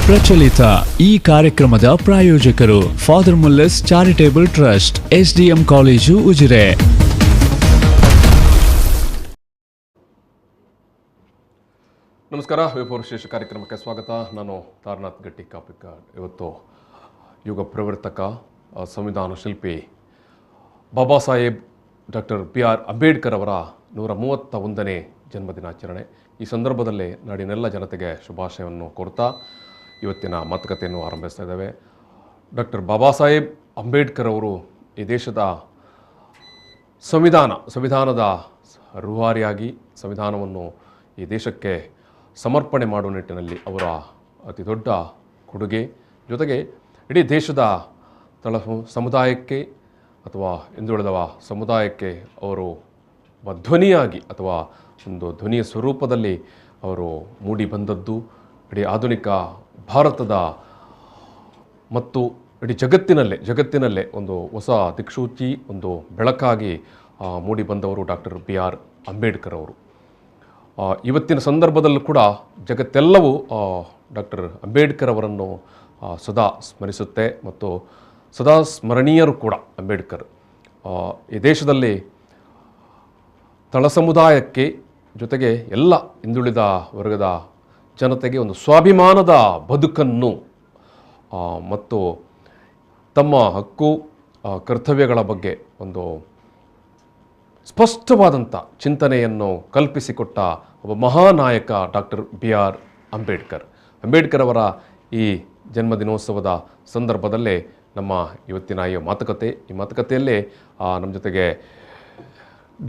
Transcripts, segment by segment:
ಪ್ರಚಲಿತ ಈ ಕಾರ್ಯಕ್ರಮದ ಪ್ರಾಯೋಜಕರು father Muller's charitable trust, SDM college, Ujire. ನಮಸ್ಕಾರ. ವೇಪೋರ್ ವಿಶೇಷ ಕಾರ್ಯಕ್ರಮಕ್ಕೆ ಸ್ವಾಗತ. ನಾನು ತಾರನಾಥ್ ಗಟ್ಟಿ ಕಾಪಿಕಾಡ್. ಇವತ್ತು ಯುಗ ಪ್ರವರ್ತಕ, ಸಂವಿಧಾನ ಶಿಲ್ಪಿ ಬಾಬಾ ಸಾಹೇಬ್ ಡಾಕ್ಟರ್ BR ಅಂಬೇಡ್ಕರ್ ಅವರ 131ನೇ ಜನ್ಮದಿನಾಚರಣೆ. ಈ ಸಂದರ್ಭದಲ್ಲಿ ನಾಡಿನೆಲ್ಲ ಜನತೆಗೆ ಶುಭಾಶಯವನ್ನು ಕೋರ್ತಾ ಇವತ್ತಿನ ಮಾತುಕತೆಯನ್ನು ಆರಂಭಿಸ್ತಾ ಇದ್ದೇವೆ. ಡಾಕ್ಟರ್ ಬಾಬಾ ಸಾಹೇಬ್ ಅಂಬೇಡ್ಕರ್ ಅವರು ಈ ದೇಶದ ಸಂವಿಧಾನದ ರೂವಾರಿಯಾಗಿ ಸಂವಿಧಾನವನ್ನು ಈ ದೇಶಕ್ಕೆ ಸಮರ್ಪಣೆ ಮಾಡುವ ನಿಟ್ಟಿನಲ್ಲಿ ಅವರ ಅತಿ ದೊಡ್ಡ ಕೊಡುಗೆ, ಜೊತೆಗೆ ಇಡೀ ದೇಶದ ಸಮುದಾಯಕ್ಕೆ ಅಥವಾ ಹಿಂದುಳಿದವ ಸಮುದಾಯಕ್ಕೆ ಅವರು ಧ್ವನಿಯಾಗಿ ಅಥವಾ ಒಂದು ಧ್ವನಿಯ ಸ್ವರೂಪದಲ್ಲಿ ಅವರು ಮೂಡಿ ಬಂದದ್ದು ಇಡೀ ಆಧುನಿಕ ಭಾರತದ ಮತ್ತು ಇಡೀ ಜಗತ್ತಿನಲ್ಲೇ ಒಂದು ಹೊಸ ದಿಕ್ಸೂಚಿ, ಒಂದು ಬೆಳಕಾಗಿ ಮೂಡಿ ಬಂದವರು ಡಾಕ್ಟರ್ BR ಅಂಬೇಡ್ಕರ್ ಅವರು. ಇವತ್ತಿನ ಸಂದರ್ಭದಲ್ಲೂ ಕೂಡ ಜಗತ್ತೆಲ್ಲವೂ ಡಾಕ್ಟರ್ ಅಂಬೇಡ್ಕರ್ ಅವರನ್ನು ಸದಾ ಸ್ಮರಿಸುತ್ತೆ ಮತ್ತು ಸದಾ ಸ್ಮರಣೀಯರು ಕೂಡ ಅಂಬೇಡ್ಕರ್. ಈ ದೇಶದಲ್ಲಿ ತಳ ಸಮುದಾಯಕ್ಕೆ ಜೊತೆಗೆ ಎಲ್ಲ ಹಿಂದುಳಿದ ವರ್ಗದ ಜನತೆಗೆ ಒಂದು ಸ್ವಾಭಿಮಾನದ ಬದುಕನ್ನು ಮತ್ತು ತಮ್ಮ ಹಕ್ಕು ಕರ್ತವ್ಯಗಳ ಬಗ್ಗೆ ಒಂದು ಸ್ಪಷ್ಟವಾದಂಥ ಚಿಂತನೆಯನ್ನು ಕಲ್ಪಿಸಿಕೊಟ್ಟ ಒಬ್ಬ ಮಹಾನಾಯಕ ಡಾಕ್ಟರ್ BR ಅಂಬೇಡ್ಕರ್ ಅವರ ಈ ಜನ್ಮದಿನೋತ್ಸವದ ಸಂದರ್ಭದಲ್ಲೇ ನಮ್ಮ ಇವತ್ತಿನ ಈ ಮಾತುಕತೆಯಲ್ಲೇ ನಮ್ಮ ಜೊತೆಗೆ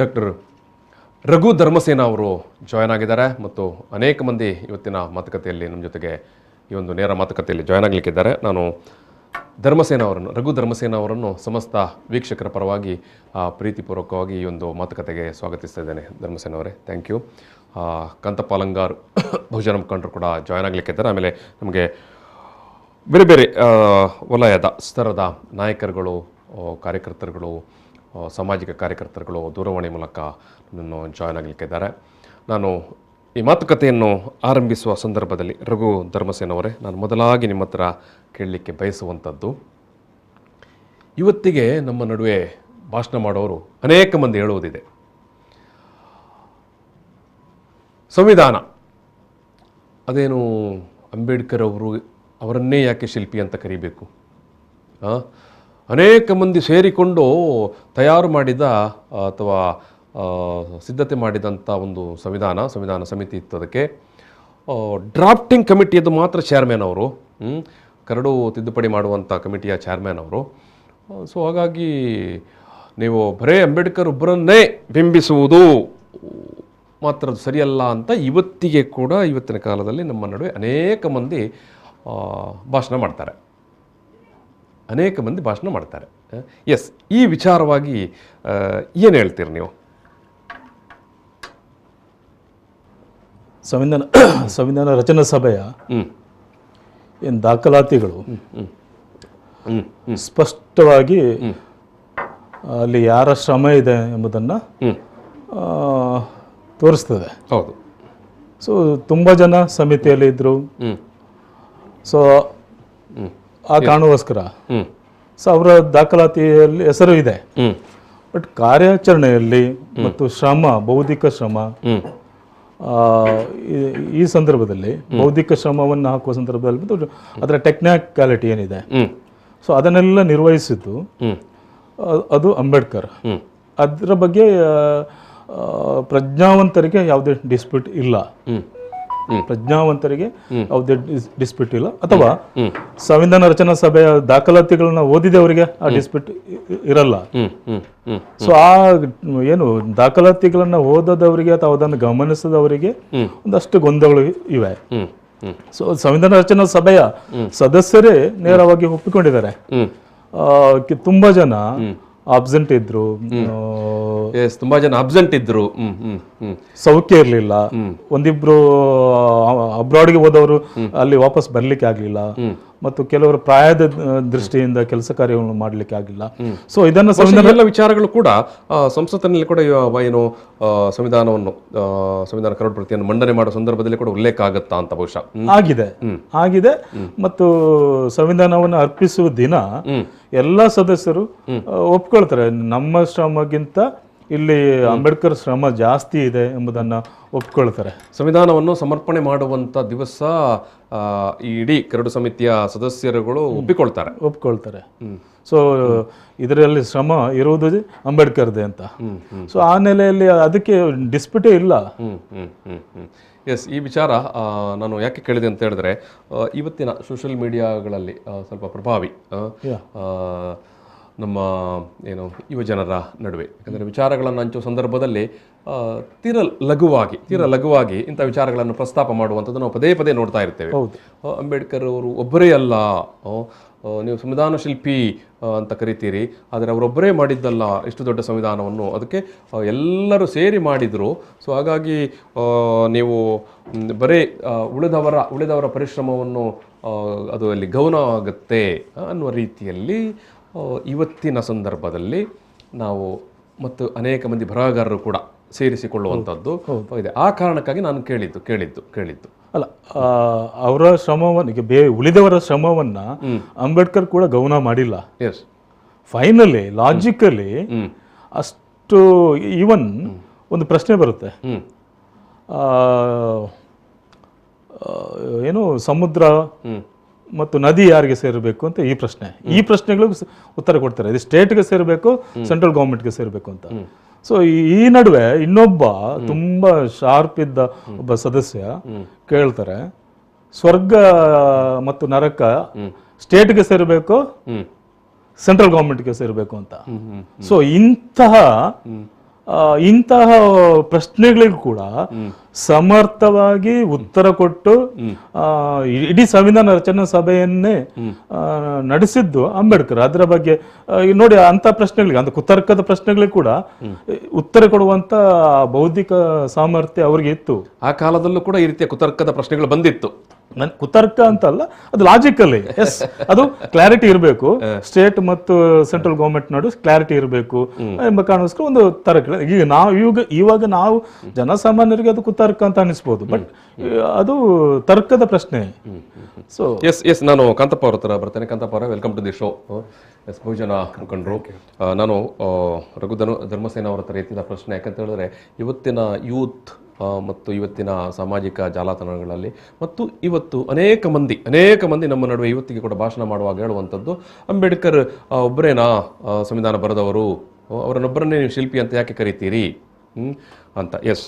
ಡಾಕ್ಟರ್ ರಘು ಧರ್ಮಸೇನ ಅವರು ಜಾಯ್ನ್ ಆಗಿದ್ದಾರೆ ಮತ್ತು ಅನೇಕ ಮಂದಿ ಇವತ್ತಿನ ಮಾತುಕತೆಯಲ್ಲಿ ನಮ್ಮ ಜೊತೆಗೆ ಈ ಒಂದು ನೇರ ಮಾತುಕತೆಯಲ್ಲಿ ಜಾಯ್ನ್ ಆಗಲಿಕ್ಕಿದ್ದಾರೆ. ನಾನು ರಘು ಧರ್ಮಸೇನ ಅವರನ್ನು ಸಮಸ್ತ ವೀಕ್ಷಕರ ಪರವಾಗಿ ಪ್ರೀತಿಪೂರ್ವಕವಾಗಿ ಈ ಒಂದು ಮಾತುಕತೆಗೆ ಸ್ವಾಗತಿಸ್ತಾ ಇದ್ದೇನೆ. ಧರ್ಮಸೇನ ಅವರೇ, ಥ್ಯಾಂಕ್ ಯು. ಕಾಂತಪ್ಪ ಅಲಂಗಾರ್ ಬಹುಜನ ಮುಖಂಡರು ಕೂಡ ಜಾಯ್ನ್ ಆಗಲಿಕ್ಕಿದ್ದಾರೆ. ಆಮೇಲೆ ನಮಗೆ ಬೇರೆ ಬೇರೆ ವಲಯದ ಸ್ತರದ ನಾಯಕರುಗಳು, ಕಾರ್ಯಕರ್ತರುಗಳು, ಸಾಮಾಜಿಕ ಕಾರ್ಯಕರ್ತರುಗಳು ದೂರವಾಣಿ ಮೂಲಕ ನನ್ನನ್ನು ಜಾಯ್ನ್ ಆಗಲಿಕ್ಕಿದ್ದಾರೆ. ನಾನು ಈ ಮಾತುಕತೆಯನ್ನು ಆರಂಭಿಸುವ ಸಂದರ್ಭದಲ್ಲಿ ರಘು ಧರ್ಮಸೇನ ಅವರೇ, ನಾನು ಮೊದಲಾಗಿ ನಿಮ್ಮ ಹತ್ರ ಕೇಳಲಿಕ್ಕೆ ಬಯಸುವಂಥದ್ದು, ಇವತ್ತಿಗೆ ನಮ್ಮ ನಡುವೆ ಭಾಷಣ ಮಾಡೋರು ಅನೇಕ ಮಂದಿ ಹೇಳುವುದಿದೆ, ಸಂವಿಧಾನ ಅದೇನು ಅಂಬೇಡ್ಕರ್ ಅವರನ್ನೇ ಯಾಕೆ ಶಿಲ್ಪಿ ಅಂತ ಕರಿಬೇಕು? ಅನೇಕ ಮಂದಿ ಸೇರಿಕೊಂಡು ತಯಾರು ಮಾಡಿದ ಅಥವಾ ಸಿದ್ಧತೆ ಮಾಡಿದಂಥ ಒಂದು ಸಂವಿಧಾನ ಸಮಿತಿ ಇತ್ತು. ಅದಕ್ಕೆ ಡ್ರಾಫ್ಟಿಂಗ್ ಕಮಿಟಿಯದು ಮಾತ್ರ ಚೇರ್ಮನ್ ಅವರು, ಕರಡು ತಿದ್ದುಪಡಿ ಮಾಡುವಂಥ ಕಮಿಟಿಯ ಚೇರ್ಮನ್ ಅವರು. ಸೊ ಹಾಗಾಗಿ ನೀವು ಬರೇ ಅಂಬೇಡ್ಕರ್ ಒಬ್ಬರನ್ನೇ ಬಿಂಬಿಸುವುದು ಮಾತ್ರ ಸರಿಯಲ್ಲ ಅಂತ ಇವತ್ತಿನ ಕಾಲದಲ್ಲಿ ನಮ್ಮ ನಡುವೆ ಅನೇಕ ಮಂದಿ ಭಾಷಣ ಮಾಡ್ತಾರೆ. ಎಸ್, ಈ ವಿಚಾರವಾಗಿ ಏನು ಹೇಳ್ತೀರಿ ನೀವು? ಸಂವಿಧಾನ ರಚನಾ ಸಭೆಯ ಏನು ದಾಖಲಾತಿಗಳು ಸ್ಪಷ್ಟವಾಗಿ ಅಲ್ಲಿ ಯಾರ ಶ್ರಮ ಇದೆ ಎಂಬುದನ್ನು ತೋರಿಸ್ತದೆ. ಹೌದು. ಸೊ ತುಂಬ ಜನ ಸಮಿತಿಯಲ್ಲಿ ಇದ್ದರು. ಸೊ ಆ ಕಾರಣಕ್ಕೋಸ್ಕರ ಸೊ ಅವರ ದಾಖಲಾತಿಯಲ್ಲಿ ಹೆಸರು ಇದೆ. ಬಟ್ ಕಾರ್ಯಾಚರಣೆಯಲ್ಲಿ ಮತ್ತು ಬೌದ್ಧಿಕ ಶ್ರಮ, ಈ ಸಂದರ್ಭದಲ್ಲಿ ಬೌದ್ಧಿಕ ಶ್ರಮವನ್ನು ಹಾಕುವ ಸಂದರ್ಭದಲ್ಲಿ ಮತ್ತು ಅದರ ಟೆಕ್ನಿಕಾಲಿಟಿ ಏನಿದೆ, ಸೊ ಅದನ್ನೆಲ್ಲ ನಿರ್ವಹಿಸಿದ್ದು ಅದು ಅಂಬೇಡ್ಕರ್. ಅದರ ಬಗ್ಗೆ ಪ್ರಜ್ಞಾವಂತರಿಗೆ ಯಾವುದೇ ಡಿಸ್ಪ್ಯೂಟ್ ಇಲ್ಲ. ಅಥವಾ ಸಂವಿಧಾನ ರಚನಾ ಸಭೆಯ ದಾಖಲಾತಿಗಳನ್ನ ಓದಿದವರಿಗೆ ಆ ಡಿಸ್ಪ್ಯೂಟ್ ಇರಲ್ಲ. ಸೊ ಆ ಏನು ದಾಖಲಾತಿಗಳನ್ನ ಓದದವರಿಗೆ ಅಥವಾ ಅದನ್ನು ಗಮನಿಸದವರಿಗೆ ಒಂದಷ್ಟು ಗೊಂದಲಗಳು ಇವೆ. ಸೊ ಸಂವಿಧಾನ ರಚನಾ ಸಭೆಯ ಸದಸ್ಯರೇ ನೇರವಾಗಿ ಒಪ್ಪಿಕೊಂಡಿದ್ದಾರೆ. ತುಂಬಾ ಜನ ಅಬ್ಸೆಂಟ್ ಇದ್ರು, ಸೌಖ್ಯ ಇರಲಿಲ್ಲ. ಒಂದಿಬ್ರು ಅಬ್ರಾಡ್ಗೆ ಹೋದವರು ಅಲ್ಲಿ ವಾಪಸ್ ಬರ್ಲಿಕ್ಕೆ ಆಗ್ಲಿಲ್ಲ. ಮತ್ತು ಕೆಲವರು ಪ್ರಾಯದ ದೃಷ್ಟಿಯಿಂದ ಕೆಲಸ ಕಾರ್ಯಗಳನ್ನು ಮಾಡಲಿಕ್ಕೆ ಆಗಿಲ್ಲ. ಸೊ ಇದನ್ನು ಎಲ್ಲ ವಿಚಾರಗಳು ಕೂಡ ಸಂಸತ್ತಿನಲ್ಲಿ ಕೂಡ ಏನು ಸಂವಿಧಾನವನ್ನು ಸಂವಿಧಾನ ಕರಡು ಪ್ರತಿಯನ್ನು ಮಂಡನೆ ಮಾಡೋ ಸಂದರ್ಭದಲ್ಲಿ ಕೂಡ ಉಲ್ಲೇಖ ಆಗುತ್ತಾ ಅಂತ ಬಹುಶಃ ಆಗಿದೆ. ಮತ್ತು ಸಂವಿಧಾನವನ್ನು ಅರ್ಪಿಸುವ ದಿನ ಎಲ್ಲ ಸದಸ್ಯರು ಒಪ್ಕೊಳ್ತಾರೆ, ನಮ್ಮ ಶ್ರಮಗಿಂತ ಇಲ್ಲಿ ಅಂಬೇಡ್ಕರ್ ಶ್ರಮ ಜಾಸ್ತಿ ಇದೆ ಎಂಬುದನ್ನ ಒಪ್ಕೊಳ್ತಾರೆ. ಸಂವಿಧಾನವನ್ನು ಸಮರ್ಪಣೆ ಮಾಡುವಂತ ದಿವಸ ಈ ಇಡೀ ಕರಡು ಸಮಿತಿಯ ಸದಸ್ಯರುಗಳು ಒಪ್ಪಿಕೊಳ್ತಾರೆ. ಸೊ ಇದರಲ್ಲಿ ಶ್ರಮ ಇರುವುದು ಅಂಬೇಡ್ಕರ್ದೆ ಅಂತ. ಸೊ ಆ ನೆಲೆಯಲ್ಲಿ ಅದಕ್ಕೆ ಡಿಸ್ಪ್ಯೂಟೇ ಇಲ್ಲ. ಎಸ್, ಈ ವಿಚಾರ ನಾನು ಯಾಕೆ ಕೇಳಿದೆ ಅಂತ ಹೇಳಿದ್ರೆ, ಇವತ್ತಿನ ಸೋಷಿಯಲ್ ಮೀಡಿಯಾಗಳಲ್ಲಿ ಸ್ವಲ್ಪ ಪ್ರಭಾವಿ ನಮ್ಮ ಏನು ಯುವಜನರ ನಡುವೆ, ಯಾಕಂದರೆ ವಿಚಾರಗಳನ್ನು ಹಂಚುವ ಸಂದರ್ಭದಲ್ಲಿ ತೀರ ಲಘುವಾಗಿ ಇಂಥ ವಿಚಾರಗಳನ್ನು ಪ್ರಸ್ತಾಪ ಮಾಡುವಂಥದ್ದು ನಾವು ಪದೇ ಪದೇ ನೋಡ್ತಾ ಇರ್ತೇವೆ. ಅಂಬೇಡ್ಕರ್ ಅವರು ಒಬ್ಬರೇ ಅಲ್ಲ, ನೀವು ಸಂವಿಧಾನ ಶಿಲ್ಪಿ ಅಂತ ಕರಿತೀರಿ, ಆದರೆ ಅವರೊಬ್ಬರೇ ಮಾಡಿದ್ದಲ್ಲ ಇಷ್ಟು ದೊಡ್ಡ ಸಂವಿಧಾನವನ್ನು, ಅದಕ್ಕೆ ಎಲ್ಲರೂ ಸೇರಿ ಮಾಡಿದರು. ಸೊ ಹಾಗಾಗಿ ನೀವು ಬರೀ ಉಳಿದವರ ಪರಿಶ್ರಮವನ್ನು ಅದು ಅಲ್ಲಿ ಗೌನ ಆಗುತ್ತೆ ಅನ್ನುವ ರೀತಿಯಲ್ಲಿ ಇವತ್ತಿನ ಸಂದರ್ಭದಲ್ಲಿ ನಾವು ಮತ್ತು ಅನೇಕ ಮಂದಿ ಬರಹಗಾರರು ಕೂಡ ಸೇರಿಸಿಕೊಳ್ಳುವಂಥದ್ದು ಇದೆ. ಆ ಕಾರಣಕ್ಕಾಗಿ ನಾನು ಕೇಳಿದ್ದು ಅಲ್ಲ, ಅವರ ಶ್ರಮವನ್ನು ಉಳಿದವರ ಶ್ರಮವನ್ನ ಅಂಬೇಡ್ಕರ್ ಕೂಡ ಗೌನ ಮಾಡಿಲ್ಲ. ಎಸ್, ಫೈನಲಿ ಲಾಜಿಕಲಿ ಅಷ್ಟು ಈವನ್ ಒಂದು ಪ್ರಶ್ನೆ ಬರುತ್ತೆ, ಏನು ಸಮುದ್ರ ಮತ್ತು ನದಿ ಯಾರಿಗೆ ಸೇರಬೇಕು ಅಂತ ಈ ಪ್ರಶ್ನೆಗಳು ಉತ್ತರ ಕೊಡ್ತಾರೆ. ಇದು ಸ್ಟೇಟ್ಗೆ ಸೇರಬೇಕು, ಸೆಂಟ್ರಲ್ ಗೌರ್ಮೆಂಟ್ಗೆ ಸೇರಬೇಕು ಅಂತ. ಸೊ ಈ ನಡುವೆ ಇನ್ನೊಬ್ಬ ತುಂಬಾ ಶಾರ್ಪ್ ಇದ್ದ ಒಬ್ಬ ಸದಸ್ಯ ಕೇಳ್ತಾರೆ, ಸ್ವರ್ಗ ಮತ್ತು ನರಕ ಸ್ಟೇಟ್ಗೆ ಸೇರಬೇಕು, ಸೆಂಟ್ರಲ್ ಗೌರ್ಮೆಂಟ್ಗೆ ಸೇರಬೇಕು ಅಂತ. ಸೊ ಇಂತಹ ಪ್ರಶ್ನೆಗಳಿಗೂ ಕೂಡ ಸಮರ್ಥವಾಗಿ ಉತ್ತರ ಕೊಟ್ಟು ಇಡೀ ಸಂವಿಧಾನ ರಚನಾ ಸಭೆಯನ್ನೇ ನಡೆಸಿದ್ದು ಅಂಬೇಡ್ಕರ್. ಅದರ ಬಗ್ಗೆ ನೋಡಿ, ಅಂತ ಪ್ರಶ್ನೆಗಳಿಗೆ, ಅಂತ ಕುತರ್ಕದ ಪ್ರಶ್ನೆಗಳಿಗೆ ಕೂಡ ಉತ್ತರ ಕೊಡುವಂತ ಬೌದ್ಧಿಕ ಸಾಮರ್ಥ್ಯ ಅವ್ರಿಗೆ ಇತ್ತು. ಆ ಕಾಲದಲ್ಲೂ ಕೂಡ ಈ ರೀತಿಯ ಕುತರ್ಕದ ಪ್ರಶ್ನೆಗಳು ಬಂದಿತ್ತು. ಕುತರ್ಕ ಅಂತಲ್ಲ, ಅದು ಲಾಜಿಕಲಿ, ಎಸ್, ಅದು ಕ್ಲಾರಿಟಿ ಇರಬೇಕು, ಸ್ಟೇಟ್ ಮತ್ತು ಸೆಂಟ್ರಲ್ ಗೌರ್ಮೆಂಟ್ ನಡು ಕ್ಲಾರಿಟಿ ಇರಬೇಕು ಎಂಬ ಕಾರಣಕ್ಕೋಸ್ಕರ ಒಂದು ತರ್ಕ. ಇವಾಗ ನಾವು ಜನಸಾಮಾನ್ಯರಿಗೆ ಅದು ಕುತರ್ಕ ಅಂತ ಅನಿಸ್ಬೋದು, ಬಟ್ ಅದು ತರ್ಕದ ಪ್ರಶ್ನೆ. ಸೊ ಎಸ್, ನಾನು ಕಾಂತಪ್ಪ ಅವ್ರ ಹತ್ರ ಬರ್ತೇನೆ. ಕಾಂತಪ್ಪ ಅವರೇ, welcome to the show. Yes, ಬಹುಜನ ಮುಖಂಡರು. ನಾನು ರಘು ಧರ್ಮಸೇನ ಅವರ ಹತ್ರ ಎತ್ತಿದ ಪ್ರಶ್ನೆ ಯಾಕಂತ ಹೇಳಿದ್ರೆ, ಇವತ್ತಿನ ಯೂತ್ ಮತ್ತು ಇವತ್ತಿನ ಸಾಮಾಜಿಕ ಜಾಲತಾಣಗಳಲ್ಲಿ ಮತ್ತು ಇವತ್ತು ಅನೇಕ ಮಂದಿ ನಮ್ಮ ನಡುವೆ ಇವತ್ತಿಗೆ ಕೂಡ ಭಾಷಣ ಮಾಡುವಾಗ ಹೇಳುವಂಥದ್ದು, ಅಂಬೇಡ್ಕರ್ ಒಬ್ಬರೇನಾ ಸಂವಿಧಾನ ಬರೆದವರು, ಅವರನ್ನೊಬ್ಬರನ್ನೇ ನೀವು ಶಿಲ್ಪಿ ಅಂತ ಯಾಕೆ ಕರಿತೀರಿ ಅಂತ. ಎಸ್,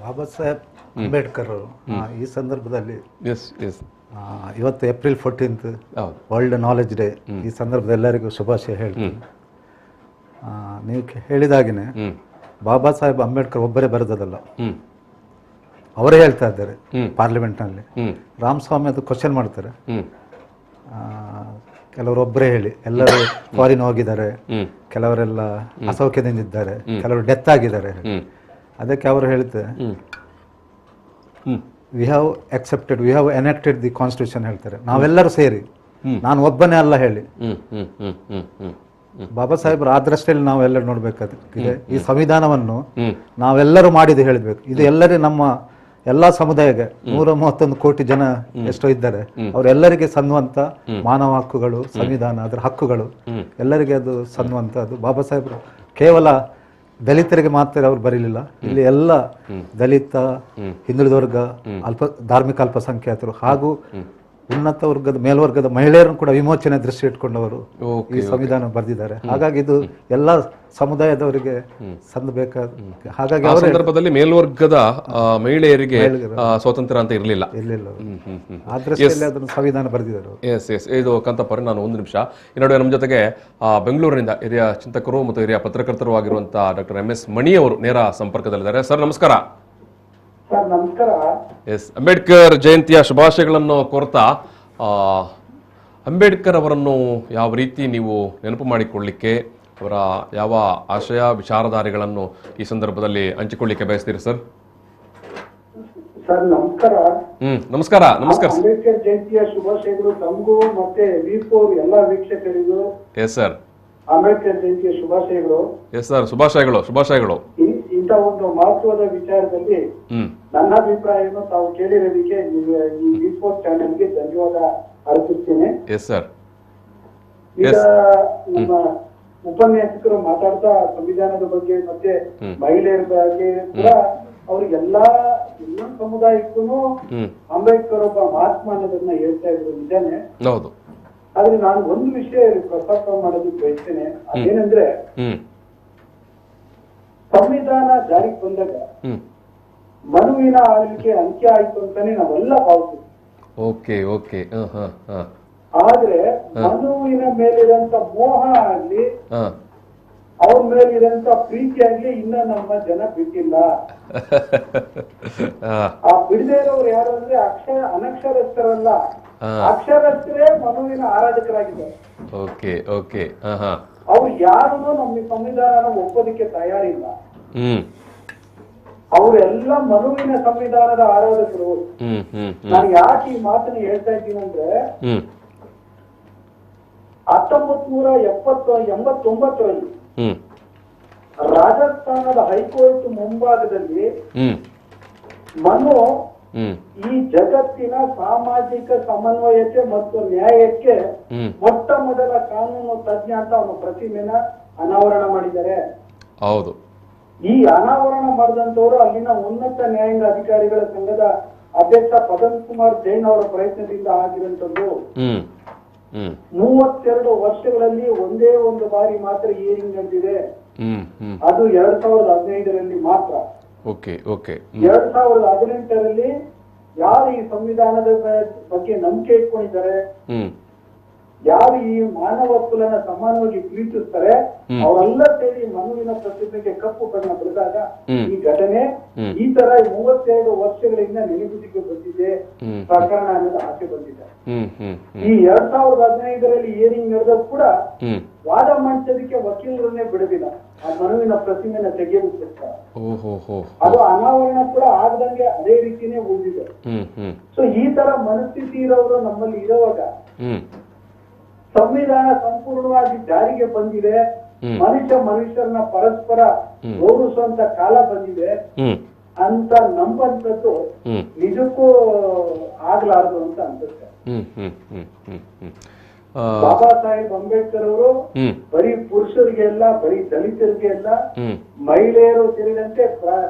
ಬಾಬಾ ಸಾಹೇಬ್ ಅಂಬೇಡ್ಕರ್ ಈ ಸಂದರ್ಭದಲ್ಲಿ ಇವತ್ತು ಏಪ್ರಿಲ್ 14 ವರ್ಲ್ಡ್ ನಾಲೆಜ್ ಡೇ. ಈ ಸಂದರ್ಭದಲ್ಲಿ ಎಲ್ಲರಿಗೂ ಶುಭಾಶಯ ಹೇಳ್ತೀನಿ. ನೀವು ಹೇಳಿದಾಗಿನೇ ಬಾಬಾ ಸಾಹೇಬ್ ಅಂಬೇಡ್ಕರ್ ಒಬ್ಬರೇ ಬರೆದದಲ್ಲ, ಅವರೇ ಹೇಳ್ತಾ ಇದ್ದಾರೆ ಪಾರ್ಲಿಮೆಂಟ್ನಲ್ಲಿ. ರಾಮಸ್ವಾಮಿ ಅದು ಕ್ವಶನ್ ಮಾಡ್ತಾರೆ, ಕೆಲವರು ಒಬ್ಬರೇ ಹೇಳಿ, ಎಲ್ಲರೂ ಫಾರಿನ್ ಹೋಗಿದ್ದಾರೆ, ಕೆಲವರೆಲ್ಲ ಅಸೌಖ್ಯದಿಂದಿದ್ದಾರೆ, ಕೆಲವರು ಡೆತ್ ಆಗಿದ್ದಾರೆ. ಅದಕ್ಕೆ ಅವರು ಹೇಳ್ತಾರೆ, we have enacted the constitution ಹೇಳ್ತಾರೆ. ನಾವೆಲ್ಲರೂ ಸೇರಿ, ನಾನು ಒಬ್ಬನೇ ಅಲ್ಲ ಹೇಳಿ. ಬಾಬಾ ಸಾಹೇಬ್ರು ಆ ದೃಷ್ಟಿಯಲ್ಲಿ ನಾವೆಲ್ಲರೂ ನೋಡ್ಬೇಕಾಗಿದೆ. ಈ ಸಂವಿಧಾನವನ್ನು ನಾವೆಲ್ಲರೂ ಮಾಡಿದ್ದು ಹೇಳಬೇಕು. ಇದು ಎಲ್ಲರೂ ನಮ್ಮ ಎಲ್ಲಾ ಸಮುದಾಯಕ್ಕೆ 131 ಕೋಟಿ ಜನ ಎಷ್ಟೋ ಇದ್ದಾರೆ, ಅವರೆಲ್ಲರಿಗೆ ಸನ್ನುವಂತ ಮಾನವ ಹಕ್ಕುಗಳು, ಸಂವಿಧಾನ ಅದರ ಹಕ್ಕುಗಳು ಎಲ್ಲರಿಗೆ ಅದು ಸನ್ನುವಂತ. ಅದು ಬಾಬಾ ಸಾಹೇಬ್ರು ಕೇವಲ ದಲಿತರಿಗೆ ಮಾತ್ರ ಅವ್ರು ಬರೀಲಿಲ್ಲ, ಇಲ್ಲಿ ಎಲ್ಲ ದಲಿತ, ಹಿಂದುಳಿದ ವರ್ಗ, ಧಾರ್ಮಿಕ ಅಲ್ಪಸಂಖ್ಯಾತರು ಹಾಗೂ ಉನ್ನತ ವರ್ಗದ ಮೇಲ್ವರ್ಗದ ಮಹಿಳೆಯರನ್ನು ಕೂಡ ವಿಮೋಚನೆ ದೃಷ್ಟಿ ಇಟ್ಕೊಂಡವರು ಈ ಸಂವಿಧಾನ ಬರೆದಿದ್ದಾರೆ. ಹಾಗಾಗಿ ಇದು ಎಲ್ಲ ಸಮುದಾಯದವರಿಗೆ ಸಂದಬೇಕಾದ. ಹಾಗಾಗಿ ಆ ಸಂದರ್ಭದಲ್ಲಿ ಮೇಲ್ವರ್ಗದ ಮಹಿಳೆಯರಿಗೆ ಸ್ವಾತಂತ್ರ್ಯ ಅಂತ ಇರಲಿಲ್ಲ. ಆ ದೃಷ್ಟಿಯಲ್ಲಿ ಅದನ್ನು ಸಂವಿಧಾನ ಬರೆದಿದ್ದಾರೆ. ಎಸ್, ಇದು ಕಾಂತಪ್ಪ, ನಾನು ಒಂದು ನಿಮಿಷ ಈ ನಡುವೆ ನಮ್ಮ ಜೊತೆಗೆ ಬೆಂಗಳೂರಿನಿಂದ ಹಿರಿಯ ಚಿಂತಕರು ಮತ್ತು ಹಿರಿಯ ಪತ್ರಕರ್ತರು ಆಗಿರುವಂತಹ ಡಾಕ್ಟರ್ MS ಮಣಿ ಅವರು ನೇರ ಸಂಪರ್ಕದಲ್ಲಿದ್ದಾರೆ. ಸರ್ ನಮಸ್ಕಾರ. ನಮಸ್ಕಾರ. ಎಸ್, ಅಂಬೇಡ್ಕರ್ ಜಯಂತಿಯ ಶುಭಾಶಯಗಳನ್ನು ಕೋರ್ತಾ, ಅಂಬೇಡ್ಕರ್ ಅವರನ್ನು ಯಾವ ರೀತಿ ನೀವು ನೆನಪು ಮಾಡಿಕೊಳ್ಳಿಕ್ಕೆ, ಅವರ ಯಾವ ಆಶಯ ವಿಚಾರಧಾರೆಗಳನ್ನು ಈ ಸಂದರ್ಭದಲ್ಲಿ ಹಂಚಿಕೊಳ್ಳಿಕ್ಕೆ ಬಯಸ್ತೀರಿ ಸರ್? ಸರ್ ನಮಸ್ಕಾರ. ನಮಸ್ಕಾರ ನಮಸ್ಕಾರ. ಅಂಬೇಡ್ಕರ್ ಜಯಂತಿಯ ಶುಭಾಶಯಗಳು ತಮಗೂ ಮತ್ತೆ ವೀಪೋರ್ ಎಲ್ಲಾ ವೀಕ್ಷಕರಿಗೂ. Yes sir. ಅಂಬೇಡ್ಕರ್ ಜಯಂತಿಯ ಶುಭಾಶಯಗಳು. ಎಸ್ ಸರ್, ಶುಭಾಶಯಗಳು ಶುಭಾಶಯಗಳು. ಇಂಥ ಒಂದು ಮಹತ್ವದ ವಿಚಾರದಲ್ಲಿ ನನ್ನ ಅಭಿಪ್ರಾಯವನ್ನು ತಾವು ಕೇಳಿರೋದಕ್ಕೆ ಈ ವೀಪೋರ್ ಚಾನೆಲ್ಗೆ ಧನ್ಯವಾದ ಅರ್ಪಿಸ್ತೇನೆ. Yes sir. ಈಗ ನಮ್ಮ ಉಪನ್ಯಾಸಕರು ಮಾತಾಡ್ತಾ ಸಂವಿಧಾನದ ಬಗ್ಗೆ ಮತ್ತೆ ಮಹಿಳೆಯರ ಬಗ್ಗೆ ಕೂಡ ಅವ್ರಿಗೆಲ್ಲಾ ಎಲ್ಲ ಸಮುದಾಯಕ್ಕೂ ಅಂಬೇಡ್ಕರ್ ಒಬ್ಬ ಮಹಾತ್ಮ ಅನ್ನೋದನ್ನ ಹೇಳ್ತಾ ಇದ್ರು ನಿಜಾನೆ. ಹೌದು. ಆದ್ರೆ ನಾನು ಒಂದು ವಿಷಯ ಪ್ರಸ್ತಾಪ ಮಾಡೋದಕ್ಕೆ ಬಯಸ್ತೇನೆ. ಅದೇನಂದ್ರೆ ಸಂವಿಧಾನ ಜಾರಿಗೆ ಬಂದಾಗ ಮನುವಿನ ಆಳ್ವಿಕೆ ಅಂತ್ಯ ಆಯ್ತು ಅಂತಾನೆ ನಾವೆಲ್ಲ ಭಾವಿಸ್ತೀವಿ. Okay okay. ಆದ್ರೆ ಮನುವಿನ ಮೇಲಿರಂತ ಮೋಹ ಆಗ್ಲಿ ಅವ್ರ ಮೇಲಿರಂತ ಪ್ರೀತಿ ಆಗ್ಲಿ ಇನ್ನ ನಮ್ಮ ಜನ ಬಿಟ್ಟಿಲ್ಲ. ಆ ಬಿಡದೇ ಇರೋರು ಯಾರು ಅಂದ್ರೆ ಅನಕ್ಷರಸ್ಥರಲ್ಲ, ಅಕ್ಷರಸ್ಥರೇ ಮನುವಿನ ಆರಾಧಕರಾಗಿದ್ದಾರೆ. Okay okay. ಅವ್ರು ಯಾರು ನಮ್ಮ ಸಂವಿಧಾನ ಒಪ್ಪೋದಕ್ಕೆ ತಯಾರಿಲ್ಲ. ಅವರೆಲ್ಲ ಮನುವಿನ ಸಂವಿಧಾನದ ಆರಾಧಕರು. ನಾನು ಯಾಕೆ ಈ ಮಾತನ್ನ ಹೇಳ್ತಾ ಇದ್ದೀನಿ ಅಂದ್ರೆ 1989ರಲ್ಲಿ ರಾಜಸ್ಥಾನದ ಹೈಕೋರ್ಟ್ ಮುಂಭಾಗದಲ್ಲಿ ಮನು ಈ ಜಗತ್ತಿನ ಸಾಮಾಜಿಕ ಸಮನ್ವಯತೆ ಮತ್ತು ನ್ಯಾಯಕ್ಕೆ ಮೊಟ್ಟ ಮೊದಲ ಕಾನೂನು ತಜ್ಞ ಅಂತ ಅವನ ಪ್ರತಿಮೆನ ಅನಾವರಣ ಮಾಡಿದ್ದಾರೆ. ಹೌದು. ಈ ಅನಾವರಣ ಮಾಡಿದಂತವರು ಅಲ್ಲಿನ ಉನ್ನತ ನ್ಯಾಯಾಂಗ ಅಧಿಕಾರಿಗಳ ಸಂಘದ ಅಧ್ಯಕ್ಷ ಪದನ್ ಕುಮಾರ್ ಜೈನ್ ಅವರ ಪ್ರಯತ್ನದಿಂದ ಆಗಿರುವಂತದ್ದು. 32 ವರ್ಷಗಳಲ್ಲಿ ಒಂದೇ ಒಂದು ಬಾರಿ ಮಾತ್ರ ಹಿಯರಿಂಗ್ ನಡೆದಿದೆ. ಅದು 2015ರಲ್ಲಿ ಮಾತ್ರ. 2018ರಲ್ಲಿ ಯಾರು ಈ ಸಂವಿಧಾನದ ಬಗ್ಗೆ ನಂಬಿಕೆ ಇಟ್ಕೊಂಡಿದ್ದಾರೆ, ಯಾರು ಈ ಮಾನವ ಕುಲನ ಸಮಾನವಾಗಿ ಪ್ರೀತಿಸ್ತಾರೆ, ಅವರೆಲ್ಲ ಸೇರಿ ಮನುವಿನ ಪ್ರತಿಮೆಗೆ ಕಪ್ಪು ಬಣ್ಣ ಬರೆದಾಗ ಈ ಘಟನೆ ಈ ತರ 32 ವರ್ಷಗಳಿಂದ ನೆನಗುದಿಗೆ ಬಂದಿದೆ ಪ್ರಕರಣ ಅನ್ನೋದು ಆಚೆ ಬಂದಿದೆ. ಈ 2015ರಲ್ಲಿ ಹಿಯರಿಂಗ್ ನಡೆದಾಗ ಕೂಡ ವಾದ ಮಂಡಿಸೋದಕ್ಕೆ ವಕೀಲರನ್ನೇ ಬಿಡಲಿಲ್ಲ ಆ ಮನುವಿನ ಪ್ರತಿಮೆನ ತೆಗೆಯೋದಕ್ಕೋಸ್ಕರ. ಅದು ಅನಾವರಣ ಕೂಡ ಆಗದಂಗೆ ಅದೇ ರೀತಿನೇ ಉಳಿದಿದೆ. ಸೊ ಈ ತರ ಮನಸ್ಥಿತಿ ಇರೋರು ನಮ್ಮಲ್ಲಿ ಇರುವಾಗ ಸಂವಿಧಾನ ಸಂಪೂರ್ಣವಾಗಿ ಜಾರಿಗೆ ಬಂದಿದೆ, ಮನುಷ್ಯರನ್ನ ಪರಸ್ಪರ ಗೌರವಿಸುವಂತ ಕಾಲ ಬಂದಿದೆ ಅಂತ ನಂಬಂತದ್ದು ನಿಜಕ್ಕೂ ಆಗ್ಲಾರ್ದು ಅಂತ ಅನ್ಸುತ್ತೆ. ಬಾಬಾ ಸಾಹೇಬ್ ಅಂಬೇಡ್ಕರ್ ಅವರು ಬರೀ ಪುರುಷರಿಗೆ ಅಲ್ಲ, ಬರೀ ದಲಿತರಿಗೆ ಅಲ್ಲ, ಮಹಿಳೆಯರು ಸೇರಿದಂತೆ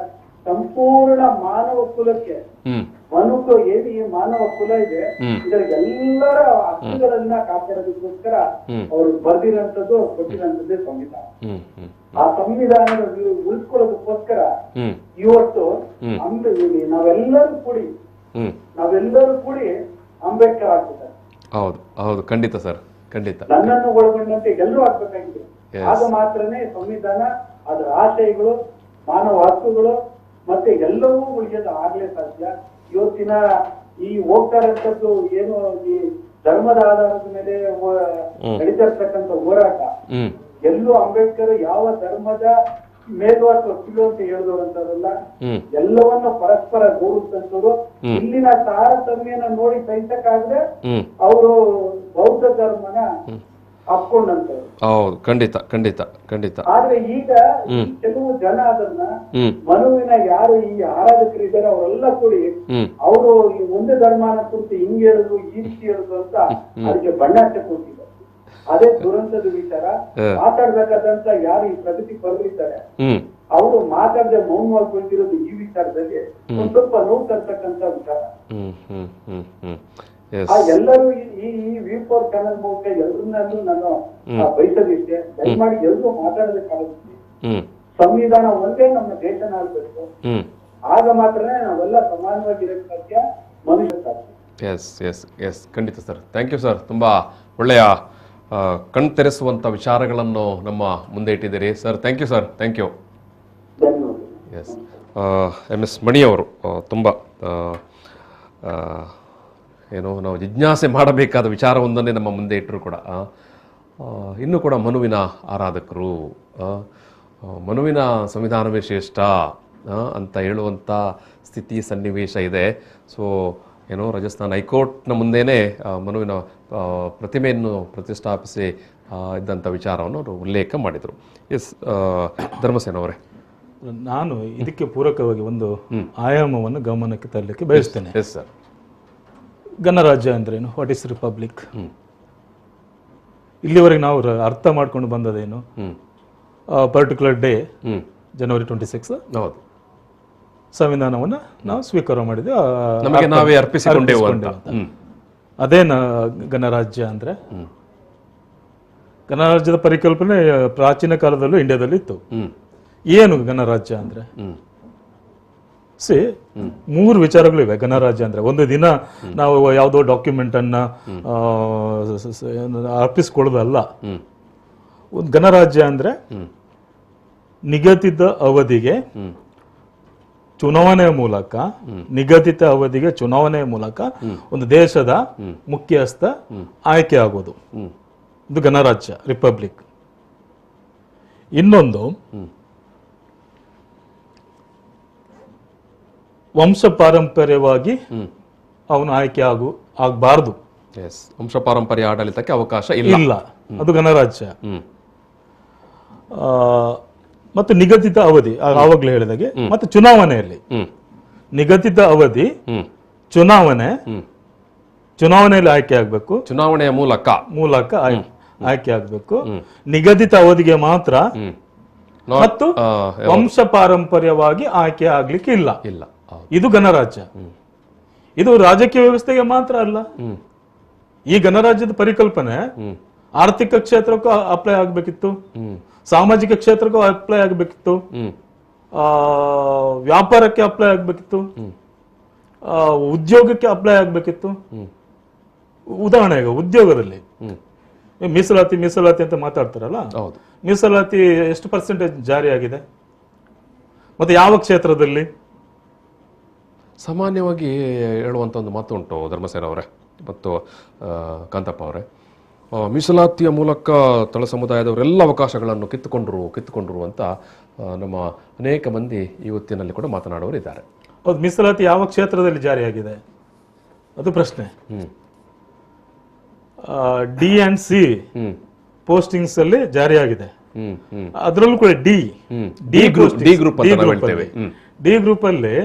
ಸಂಪೂರ್ಣ ಮಾನವ ಕುಲಕ್ಕೆ ಮನುಕು ಏನು ಈ ಮಾನವ ಕುಲ ಇದೆ ಇದರ ಎಲ್ಲರ ಹಕ್ಕುಗಳನ್ನ ಕಾಪಾಡೋದಕ್ಕೋಸ್ಕರ ಅವರು ಬರ್ದಿರೋಂಥದ್ದು ಕೊಟ್ಟಿರೋಂಥದ್ದೇ ಸಂವಿಧಾನ. ಆ ಸಂವಿಧಾನದ ಉಳಿಸ್ಕೊಳ್ಳೋದಕ್ಕೋಸ್ಕರ ಇವತ್ತು ನಾವೆಲ್ಲರೂ ಕೂಡಿ ಅಂಬೇಡ್ಕರ್ ಆಗ್ತಿದ್ದಾರೆ. ಹೌದು ಹೌದು, ಖಂಡಿತ ಸರ್, ಖಂಡಿತ. ನನ್ನನ್ನು ಒಳಗೊಂಡಂತೆ ಎಲ್ಲರೂ ಆಗ್ಬೇಕಾಗಿದೆ. ಆಗ ಮಾತ್ರನೇ ಸಂವಿಧಾನ ಅದರ ಆಶಯಗಳು, ಮಾನವ ಹಕ್ಕುಗಳು ಮತ್ತೆ ಎಲ್ಲವೂ ಉಳಿಯೋದು ಆಗ್ಲೇ ಸಾಧ್ಯ. ಇವತ್ತಿನ ಈ ಹೋಗ್ತಾ ಇರತಕ್ಕದ್ದು ಏನು ಈ ಧರ್ಮದ ಆಧಾರದ ಮೇಲೆ ನಡೀತಿರ್ತಕ್ಕಂಥ ಹೋರಾಟ ಎಲ್ಲೂ ಅಂಬೇಡ್ಕರ್ ಯಾವ ಧರ್ಮದ ಮೇಲು ಅಥವಾ ಕೀಳು ಅಂತ ಹೇಳಿದವರಂತವರಲ್ಲ, ಎಲ್ಲವನ್ನ ಪರಸ್ಪರ ಗೌರವಿಸಂತವ್ರು. ಇಲ್ಲಿನ ತಾರತಮ್ಯನ ನೋಡಿ ಸಹಿಸಕ್ಕಾಗದೆ ಅವರು ಬೌದ್ಧ ಧರ್ಮನ ಅಪ್ಕೊಂಡಂತವ್ರು. ಹೌದು, ಖಂಡಿತ ಖಂಡಿತ ಖಂಡಿತ. ಆದ್ರೆ ಈಗ ಕೆಲವು ಜನ ಅದನ್ನ ಮನುವಿನ ಯಾರು ಈ ಆರಾಧಕರಿದ್ದಾರೆ ಅವರೆಲ್ಲ ಕೂಡಿ ಅವರು ಈ ಒಂದು ಧರ್ಮನ ಕುರಿತು ಹಿಂಗ್ ಹೇಳುದು ಈ ರೀತಿ ಹೇಳುದು ಅಂತ ಅದಕ್ಕೆ ಬಣ್ಣ ಕೊಟ್ಟಿದ್ದಾರೆ. ಅದೇ ದುರಂತದ ವಿಚಾರ. ಮಾತಾಡ್ಬೇಕಾದಂತ ಯಾರು ಈ ಪ್ರಗತಿ ಪಡೆದಿದ್ದಾರೆ ಅವರು ಮಾತಾಡದೆ ಮೌನವಾಗಿ ಕುಳಿತಿರೋದು ಈ ವಿಚಾರದಲ್ಲಿ ಒಂದ್ ಸ್ವಲ್ಪ ನೋವು ತರ್ತಕ್ಕಂತ ವಿಚಾರ. ಎಲ್ಲರೂ ಈ ವಿ4 ಚಾನೆಲ್ ಮೂಲಕ ಎಲ್ಲರನ್ನೂ ನಾನು ಬಯಸೋದಿಷ್ಟೇ, ದಯಮಾಡಿ ಎಲ್ಲರೂ ಮಾತಾಡೋದಕ್ಕಾಗುತ್ತೆ. ಸಂವಿಧಾನ ಒಂದೇ ನಮ್ಮ ದೇಶನ ಆಗ್ಬೇಕು, ಆಗ ಮಾತ್ರನೇ ನಾವೆಲ್ಲ ಸಮಾನವಾಗಿರೋಕ್ಕೆ ಸಾಧ್ಯ, ಮನುಷ್ಯ ಸಾಧ್ಯ. ಎಸ್ ಎಸ್ ಎಸ್, ಖಂಡಿತ ಸರ್. Thank you sir. ತುಂಬ ಒಳ್ಳೆಯ ಕಣ್ತೆರೆಸುವಂಥ ವಿಚಾರಗಳನ್ನು ನಮ್ಮ ಮುಂದೆ ಇಟ್ಟಿದ್ದೀರಿ sir. Thank you sir, thank you. Yes, MS ಮಣಿಯವರು ತುಂಬ ಏನು ನಾವು ಜಿಜ್ಞಾಸೆ ಮಾಡಬೇಕಾದ ವಿಚಾರವೊಂದನ್ನೇ ನಮ್ಮ ಮುಂದೆ ಇಟ್ಟರು ಕೂಡ ಇನ್ನೂ ಕೂಡ ಮನುವಿನ ಆರಾಧಕರು, ಮನುವಿನ ಸಂವಿಧಾನವೇ ಶ್ರೇಷ್ಠ ಅಂತ ಹೇಳುವಂಥ ಸ್ಥಿತಿ ಸನ್ನಿವೇಶ ಇದೆ. ಸೊ ಏನೋ ರಾಜಸ್ಥಾನ ಹೈಕೋರ್ಟ್ನ ಮುಂದೆನೇ ಮನುವಿನ ಪ್ರತಿಮೆಯನ್ನು ಪ್ರತಿಷ್ಠಾಪಿಸಿ ಇದ್ದಂಥ ವಿಚಾರವನ್ನು ಅವರು ಉಲ್ಲೇಖ ಮಾಡಿದರು. ಎಸ್ ಧರ್ಮಸೇನ ಅವರೇ, ನಾನು ಇದಕ್ಕೆ ಪೂರಕವಾಗಿ ಒಂದು ಆಯಾಮವನ್ನು ಗಮನಕ್ಕೆ ತರಲಿಕ್ಕೆ ಬಯಸ್ತೇನೆ. Yes sir. ಗಣರಾಜ್ಯ ಅಂದ್ರೇನು? What is republic? ಇಲ್ಲಿವರೆಗೆ ನಾವು ಅರ್ಥ ಮಾಡ್ಕೊಂಡು ಬಂದದೇನು? ಪರ್ಟಿಕ್ಯುಲರ್ ಡೇ ಜನವರಿ 26 ಹೌದು, ಸಂವಿಧಾನವನ್ನು ನಾವು ಸ್ವೀಕಾರ ಮಾಡಿದ್ವಿ, ನಮಗೆ ನಾವೇ ಅರ್ಪಿಸಿಕೊಂಡೆವು ಅಂತ. ಅದೇ ಗಣರಾಜ್ಯ ಅಂದ್ರೆ. ಗಣರಾಜ್ಯದ ಪರಿಕಲ್ಪನೆ ಪ್ರಾಚೀನ ಕಾಲದಲ್ಲೂ ಇಂಡಿಯಾದಲ್ಲಿ ಇತ್ತು. ಏನು ಗಣರಾಜ್ಯ ಅಂದ್ರೆ? ಮೂರು ವಿಚಾರಗಳಿವೆ ಗಣರಾಜ್ಯ ಅಂದ್ರೆ. ಒಂದು ದಿನ ನಾವು ಯಾವುದೋ ಡಾಕ್ಯುಮೆಂಟ್ ಅನ್ನ ಅರ್ಪಿಸ್ಕೊಳ್ಳೋದಲ್ಲ. ಒಂದು ಗಣರಾಜ್ಯ ಅಂದ್ರೆ ನಿಗದಿತ ಅವಧಿಗೆ ಚುನಾವಣೆಯ ಮೂಲಕ, ನಿಗದಿತ ಅವಧಿಗೆ ಚುನಾವಣೆಯ ಮೂಲಕ ಒಂದು ದೇಶದ ಮುಖ್ಯಸ್ಥ ಆಯ್ಕೆ ಆಗೋದು, ಇದು ಗಣರಾಜ್ಯ, ರಿಪಬ್ಲಿಕ್. ಇನ್ನೊಂದು ವಂಶ ಪಾರಂಪರ್ಯವಾಗಿ ಅವನು ಆಯ್ಕೆ ಆಗಬಾರ್ದು. ವಂಶ ಪಾರಂಪರ್ಯ ಆಡಳಿತಕ್ಕೆ ಅವಕಾಶ ಇಲ್ಲ, ಅದು ಗಣರಾಜ್ಯ. ಮತ್ತು ನಿಗದಿತ ಅವಧಿ, ಆವಾಗಲೇ ಹೇಳಿದಾಗೆ. ಮತ್ತು ಚುನಾವಣೆಯಲ್ಲಿ ನಿಗದಿತ ಅವಧಿ, ಚುನಾವಣೆಯಲ್ಲಿ ಆಯ್ಕೆ ಆಗ್ಬೇಕು, ಚುನಾವಣೆಯ ಮೂಲಕ ಆಯ್ಕೆ ಆಗ್ಬೇಕು. ನಿಗದಿತ ಅವಧಿಗೆ ಮಾತ್ರ, ಮತ್ತು ವಂಶ ಪಾರಂಪರ್ಯವಾಗಿ ಆಯ್ಕೆ ಆಗ್ಲಿಕ್ಕೆ ಇಲ್ಲ. ಇದು ಗಣರಾಜ್ಯ. ಇದು ರಾಜಕೀಯ ವ್ಯವಸ್ಥೆಗೆ ಮಾತ್ರ ಅಲ್ಲ. ಈ ಗಣರಾಜ್ಯದ ಪರಿಕಲ್ಪನೆ ಆರ್ಥಿಕ ಕ್ಷೇತ್ರಕ್ಕೂ ಅಪ್ಲೈ ಆಗ್ಬೇಕಿತ್ತು, ಸಾಮಾಜಿಕ ಕ್ಷೇತ್ರಕ್ಕೂ ಅಪ್ಲೈ ಆಗಬೇಕಿತ್ತು, ವ್ಯಾಪಾರಕ್ಕೆ ಅಪ್ಲೈ ಆಗಬೇಕಿತ್ತು, ಉದ್ಯೋಗಕ್ಕೆ ಅಪ್ಲೈ ಆಗಬೇಕಿತ್ತು. ಉದಾಹರಣೆಗೆ ಉದ್ಯೋಗದಲ್ಲಿ ಮೀಸಲಾತಿ ಅಂತ ಮಾತಾಡ್ತಾರಲ್ಲ, ಮೀಸಲಾತಿ ಎಷ್ಟು ಪರ್ಸೆಂಟೇಜ್ ಜಾರಿಯಾಗಿದೆ? ಮತ್ತೆ ಯಾವ ಕ್ಷೇತ್ರದಲ್ಲಿ? ಸಾಮಾನ್ಯವಾಗಿ ಹೇಳುವಂಥ ಒಂದು ಮಾತು ಉಂಟು ಧರ್ಮಸೇನ ಅವರೇ ಮತ್ತು ಕಾಂತಪ್ಪ ಅವರೇ, ಮೀಸಲಾತಿಯ ಮೂಲಕ ತಳ ಸಮುದಾಯದವರೆಲ್ಲ ಅವಕಾಶಗಳನ್ನು ಕಿತ್ತುಕೊಂಡ್ರು ಅಂತ ನಮ್ಮ ಅನೇಕ ಮಂದಿ ಇವತ್ತಿನಲ್ಲಿ ಕೂಡ ಮಾತನಾಡುವವರು ಇದ್ದಾರೆ. ಹೌದು, ಮೀಸಲಾತಿ ಯಾವ ಕ್ಷೇತ್ರದಲ್ಲಿ ಜಾರಿಯಾಗಿದೆ ಅದು ಪ್ರಶ್ನೆ. D&C ಪೋಸ್ಟಿಂಗ್ಸ್ ಅಲ್ಲಿ ಜಾರಿಯಾಗಿದೆ. ಅದರಲ್ಲೂ ಕೂಡ ಡಿ ಗ್ರೂಪ್ ಅಲ್ಲಿ